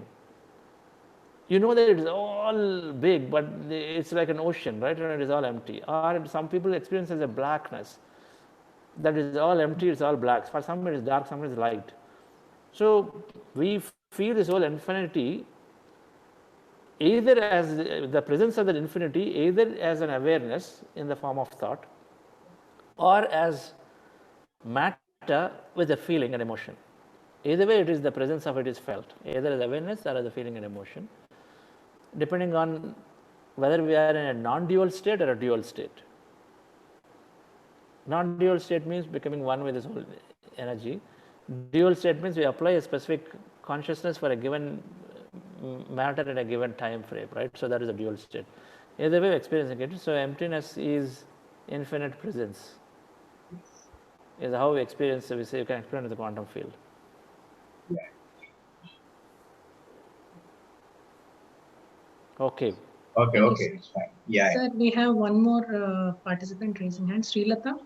You know that it is all big, but it's like an ocean, right? And it is all empty. Or some people experience as a blackness. That is all empty, it's all black. For some it is dark, some it is light. So we feel this whole infinity either as the presence of that infinity, either as an awareness in the form of thought, or as matter with a feeling and emotion. Either way, it is the presence of it is felt, either as awareness or as a feeling and emotion, depending on whether we are in a non-dual state or a dual state. Non-dual state means becoming one with this whole energy. Dual state means we apply a specific consciousness for a given matter in a given time frame, right? So that is a dual state. Either way, experiencing it. So emptiness is infinite presence. Is how we experience. We say you can experience the quantum field. Yeah. Okay. Okay, okay, it's fine. Yeah. Sir, we have one more participant raising hand. Srilata.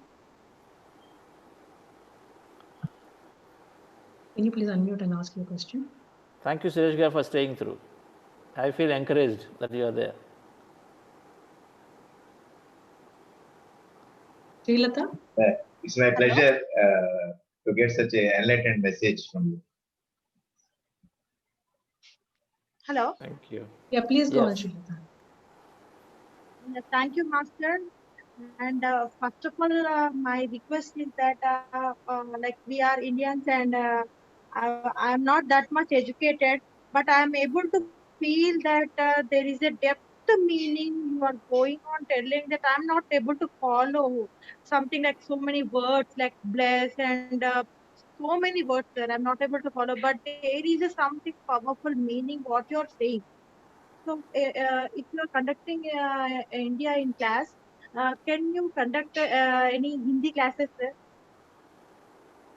Can you please unmute and ask your question? Thank you, Sureshga, for staying through. I feel encouraged that you are there. Srilata? It's my pleasure to get such an enlightened message from you. Hello. Thank you. Yeah, please go on, Yes. Srilata. Thank you, Master. And first of all, my request is that like we are Indians and I am not that much educated, but I am able to feel that there is a depth meaning you are going on telling that I'm not able to follow something like so many words like bless and so many words that I'm not able to follow, but there is a something powerful meaning what you're saying. So, if you are conducting India in class, can you conduct any Hindi classes, sir?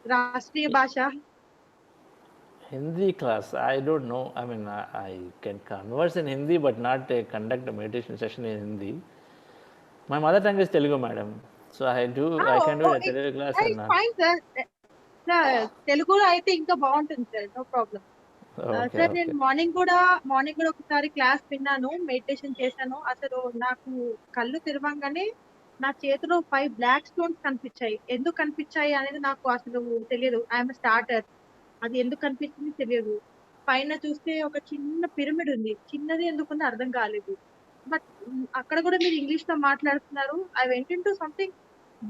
Rashtriya Bhasha. Hindi class, I don't know. I mean, I can converse in Hindi, but not conduct a meditation session in Hindi. My mother tongue is Telugu, madam. So I can do it at Telugu class and It's not. fine, sir. Telugu అయితే ఇంకా బాగుంటుంది sir no problem Okay, sir okay. నేను morning కూడా ఒకసారి class విన్నాను meditation చేశాను అసలు నాకు కళ్ళు తెరవంగానే నా చేతిలో 5 బ్లాక్ స్టోన్స్ కనిపించాయి ఎందుకు కనిపించాయి అనేది నాకు అసలు తెలియదు ఐఎమ్ స్టార్టర్ అది ఎందుకు కనిపించింది తెలియదు పైన చూస్తే ఒక చిన్న పిరమిడ్ ఉంది చిన్నది ఎందుకుందో అర్థం కాలేదు బట్ అక్కడ కూడా మీరు ఇంగ్లీష్ లో మాట్లాడుతున్నారు I went into something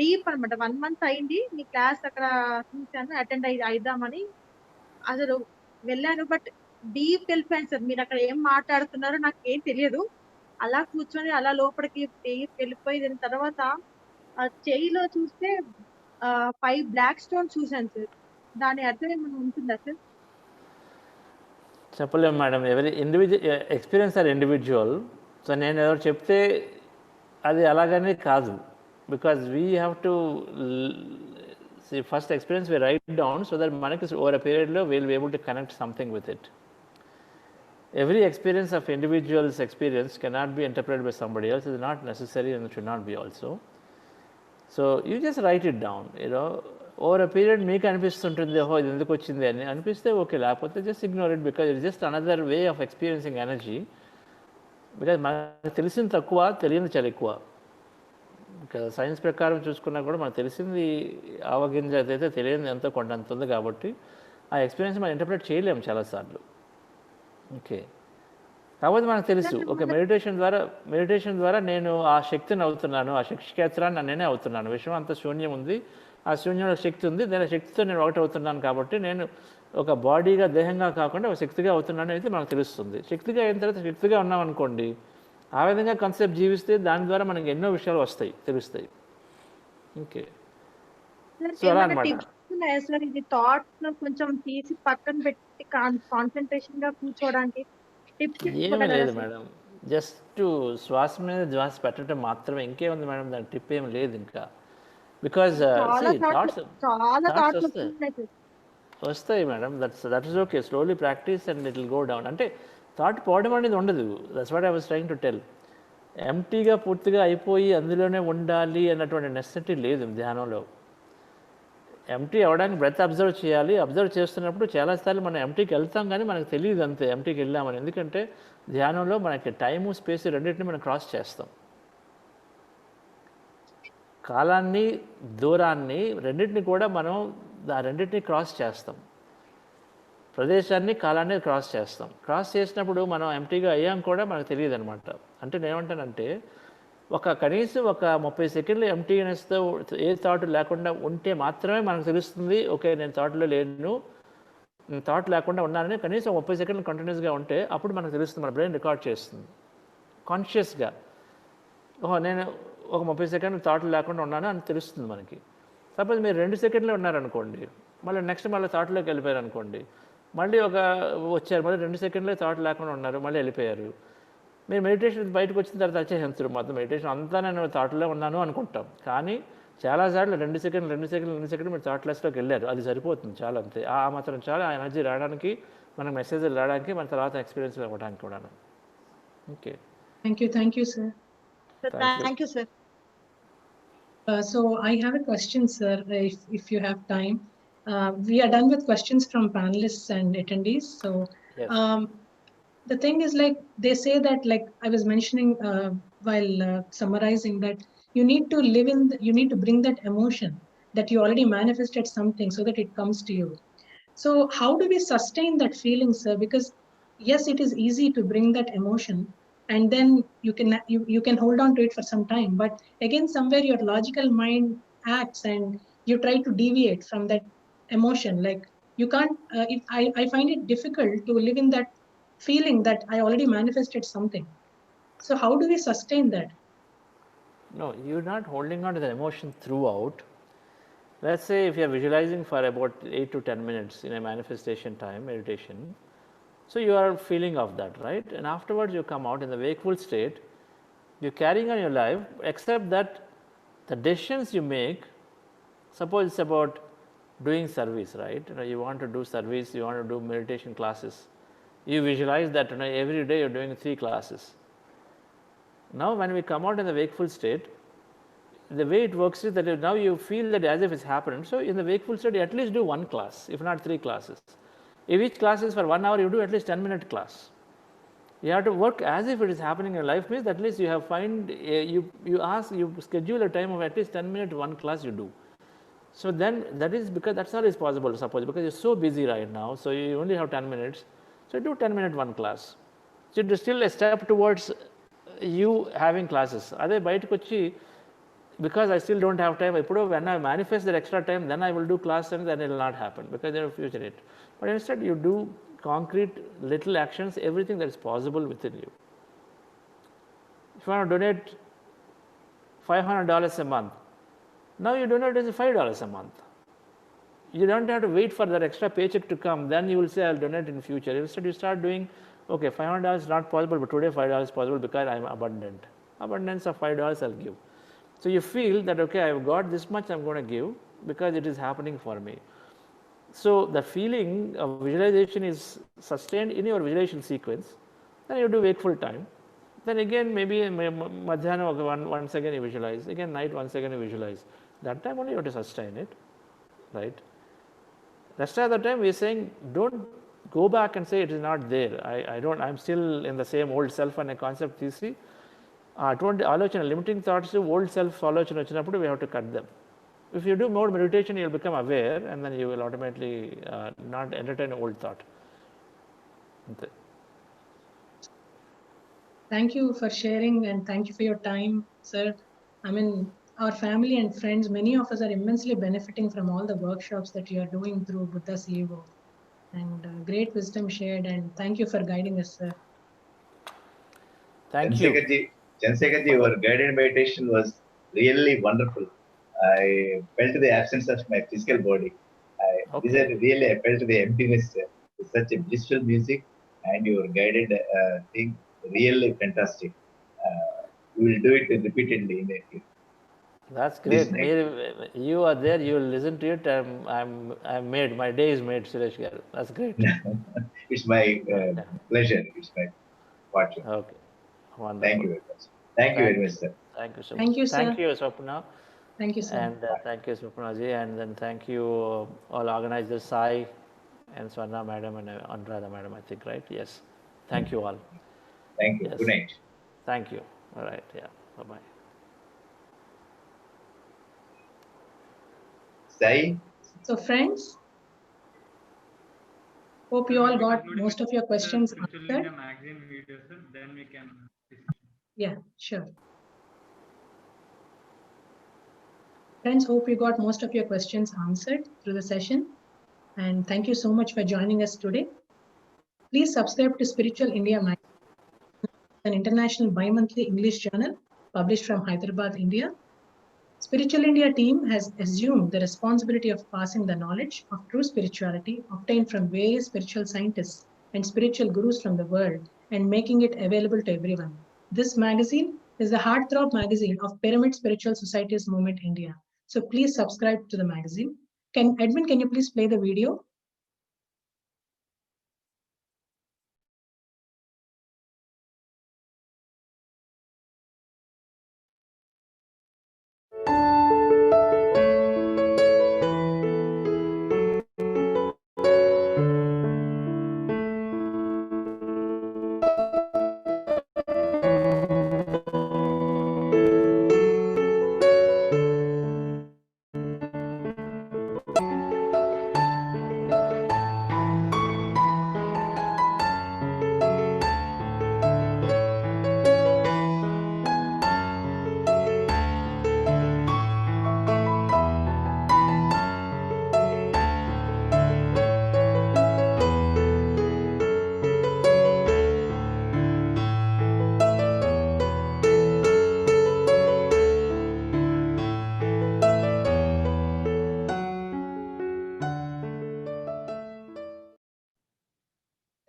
deep అనమాట 1 month అయింది మీ క్లాస్ అక్కడ చూసాను అటెండ్ అయిదామని అసలు వెళ్ళాను బట్ డీప్ వెళ్ళిపోయాను సార్ మీరు అక్కడ ఏం మాట్లాడుతున్నారో నాకు ఏం తెలియదు అలా కూర్చొని అలా లోపలికి డీప్ వెళ్ళిపోయి దాని తర్వాత ఆ చెయ్యిలో చూస్తే 5 బ్లాక్ స్టోన్ చూసాను సార్ దాని అర్థం ఏమైనా ఉంటుందా సార్ చెప్పలేము మేడం ఎవరి individual experience are individual so నేను ఎవరు చెప్తే అది అలాగనే కాదు because we have to first experience we write down so that మనకి ఓవర్ అ పీరియడ్లో will be able to connect something with it every experience of individual's experience cannot be interpreted by somebody else. It is not necessary and it should not be also. So you just write it down, you know, over a period మీకు అనిపిస్తుంటుంది ఓహో ఇది ఎందుకు వచ్చింది అని అనిపిస్తే okay లేకపోతే just ignore it because it just another way of experiencing energy because మనకు తెలిసింది తక్కువ తెలియని చాలా ఎక్కువ సైన్స్ ప్రకారం చూసుకున్నా కూడా మనకు తెలిసింది ఆవగింజ అయితే తెలియని ఎంతో కొండంత ఉంది కాబట్టి ఆ ఎక్స్పీరియన్స్ మనం ఇంటర్ప్రిట్ చేయలేము చాలాసార్లు ఓకే కాకపోతే మనకు తెలుసు ఓకే మెడిటేషన్ ద్వారా నేను ఆ శక్తిని అవుతున్నాను ఆ శక్తి క్షేత్రాన్ని నేనే అవుతున్నాను విషయం అంత శూన్యం ఉంది ఆ శూన్యంలో శక్తి ఉంది, నేను శక్తితో నేను ఒకటి అవుతున్నాను కాబట్టి నేను ఒక బాడీగా దేహంగా కాకుండా ఒక శక్తిగా అవుతున్నాను అయితే మనకు తెలుస్తుంది. శక్తిగా అయిన తర్వాత శక్తిగా ఉన్నాం అనుకోండి, ఆ విధంగా కాన్సెప్ట్ జీవిస్తే దాని ద్వారా మనకి ఎన్నో విషయాలు వస్తాయి, తెలుస్తాయి. ఓకే, సో అలా అనమాట. సార్ ఇది థాట్స్ కొంచెం తీసి పక్కన పెట్టి కాన్సన్ట్రేషన్ గా కూర్చోవడానికి టిప్స్ ఏమీ లేదు మేడం, జస్ట్ శ్వాస మీద శ్వాస పెట్టడం మాత్రమే, ఇంకేముంది మేడం, దాని టిప్ ఏమి లేదు ఇంకా. బికాజ్ థాట్స్ వస్తాయి madam, that is okay, slowly practice and it will go down. అంటే థాట్ పోవడం అనేది ఉండదు, that's what I was trying to tell. ఎంటీగా పూర్తిగా అయిపోయి అందులోనే ఉండాలి అన్నటువంటి నెసెసిటీ లేదు ధ్యానంలో. ఎంటీ అవ్వడానికి బ్రెత్ అబ్జర్వ్ చేయాలి, అబ్జర్వ్ చేస్తున్నప్పుడు చాలాసార్లు మనం ఎంటీకి వెళ్తాం కానీ మనకు తెలియదు అంతే ఎంటీకి వెళ్ళామని. ఎందుకంటే ధ్యానంలో మనకి టైము స్పేస్ రెండింటిని మనం క్రాస్ చేస్తాం. కాలాన్ని దూరాన్ని రెండింటిని కూడా మనం ఆ రెండింటిని క్రాస్ చేస్తాం. ప్రదేశాన్ని కాలాన్ని క్రాస్ చేస్తాం. క్రాస్ చేసినప్పుడు మనం ఎంటీగా అయ్యాం కూడా మనకు తెలియదు అనమాట. అంటే నేను ఏమంటానంటే కనీసం ఒక 30 సెకండ్లు ఎంటీనెస్తో ఏ థాట్ లేకుండా ఉంటే మాత్రమే మనకు తెలుస్తుంది, ఓకే నేను థాట్లో లేను, నేను థాట్ లేకుండా ఉన్నానని. కనీసం 30 సెకండ్లు కంటిన్యూస్గా ఉంటే అప్పుడు మనకు తెలుస్తుంది, మన బ్రెయిన్ రికార్డ్ చేస్తుంది కాన్షియస్గా. నేను ఒక 30 సెకండ్లు థాట్లు లేకుండా ఉన్నాను అని తెలుస్తుంది మనకి. సపోజ్ మీరు 2 సెకండ్లే ఉన్నారనుకోండి, మళ్ళీ నెక్స్ట్ మళ్ళీ థాట్లోకి వెళ్ళిపోయారు అనుకోండి, మళ్ళీ వచ్చారు, మళ్ళీ 2 సెకండ్లే థాట్ లేకుండా ఉన్నారు, మళ్ళీ వెళ్ళిపోయారు. మీరు మెడిటేషన్ బయటకు వచ్చిన తర్వాత వచ్చేసారు, మొత్తం మెడిటేషన్ అంతా నేను థాట్లో ఉన్నాను అనుకుంటాం. కానీ చాలాసార్లు 2 సెకండ్లు మీరు థాట్లెస్లోకి వెళ్ళారు, అది సరిపోతుంది చాలా, అంతే. ఆ మాత్రం చాలా ఆ ఎనర్జీ రావడానికి, మన మెసేజ్లు రావడానికి, మన తర్వాత ఎక్స్పీరియన్స్ అవ్వడానికి కూడా. Okay, thank you sir. Thank you, sir. So I have a question, sir, if you have time. We are done with questions from panelists and attendees. So yes. The thing is, like they say that, like I was mentioning while summarizing, that you need to live in, you need to bring that emotion that you already manifested something so that it comes to you. So how do we sustain that feeling, sir? Because yes, it is easy to bring that emotion, and then you can hold on to it for some time, but again somewhere your logical mind acts and you try to deviate from that emotion. Like you can't I find it difficult to live in that feeling that I already manifested something. So how do we sustain that? No, you're not holding on to the emotion throughout. Let's say if you're visualizing for about 8 to 10 minutes in a manifestation time, meditation, so you are feeling of that, right? And afterwards you come out in the wakeful state, you're carrying on your life, except that the decisions you make, suppose it's about doing service, right? You want to do service, you want to do meditation classes, you visualize that every day you're doing 3 classes. Now when we come out in the wakeful state, the way it works is that now you feel that as if it's happened. So in the wakeful state, you at least do 1 class, if not 3 classes. If each class is for 1 hour, you do at least 10-minute class. You have to work as if it is happening in your life, means at least you have you schedule a time of at least 10 minutes, 1 class you do. So then that is because that's all is possible, suppose, because you're so busy right now, so you only have 10 minutes. So do 10-minute 1 class. So it is still a step towards you having classes. Ade bayatiki vachi, because I still don't have time, when I manifest that extra time, then I will do class, and then it will not happen because they will future it. But instead you do concrete little actions, everything that is possible within you. If you want to donate $500 a month, now you donate as $5 a month. You don't have to wait for that extra paycheck to come, then you will say I'll donate in future. Instead you start doing, okay, $500 is not possible, but today $5 is possible because I'm abundant. Abundance of $5 I'll give. So you feel that, okay, I've got this much I'm going to give because it is happening for me. So the feeling of visualization is sustained in your visualization sequence. Then you do wakeful time. Then again maybe madhyana once again you visualize. Again night once again you visualize. That time only you have to sustain it, right? Rest of the time we are saying don't go back and say it is not there. I'm still in the same old self and a concept theory. అటువంటి ఆలోచన limiting thoughts old self ఆలోచన వచ్చినప్పుడు we have to cut them. If you do more meditation, you will become aware, and then you will automatically not entertain old thought. Okay. Thank you for sharing, and thank you for your time, sir. I mean, our family and friends, many of us are immensely benefiting from all the workshops that you are doing through Buddha CEO. And great wisdom shared. And thank you for guiding us, sir. Thank you. Chandrasekharji, your guided meditation was really wonderful. I felt the absence of my physical body. Really, I felt the emptiness. It's such a blissful music, and your guided thing really fantastic. We will do it repeatedly in a few. That's great. You are there. You will listen to it. I'm made. My day is made, Suresh garu. That's great. It's my pleasure. It's my fortune. Okay. Wonderful. Thank you very much. Thank you very much, sir. Thank you so much. Thank you, sir. Thank you, Swapna. Thank you, sir. And thank you, Swapnaji. And then thank you, all organizers, Sai and Swarna madam and Anuradha madam, I think, right? Yes. Thank you all. Thank you. Yes. Good night. Thank you. All right. Yeah. Bye-bye. Sai? So friends, hope you all got most of your questions answered. Magazine video, sir, then we can. Yeah, sure. Friends, hope you got most of your questions answered through the session. And thank you so much for joining us today. Please subscribe to Spiritual India Magazine, an international bi-monthly English journal published from Hyderabad, India. Spiritual India team has assumed the responsibility of passing the knowledge of true spirituality obtained from various spiritual scientists and spiritual gurus from the world and making it available to everyone. This magazine is the heartthrob magazine of Pyramid Spiritual Societies Movement India. So please subscribe to the magazine. Edwin, can you please play the video?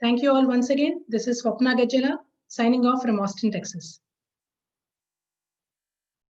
Thank you all once again. This is Swapna Gajjala signing off from Austin, Texas.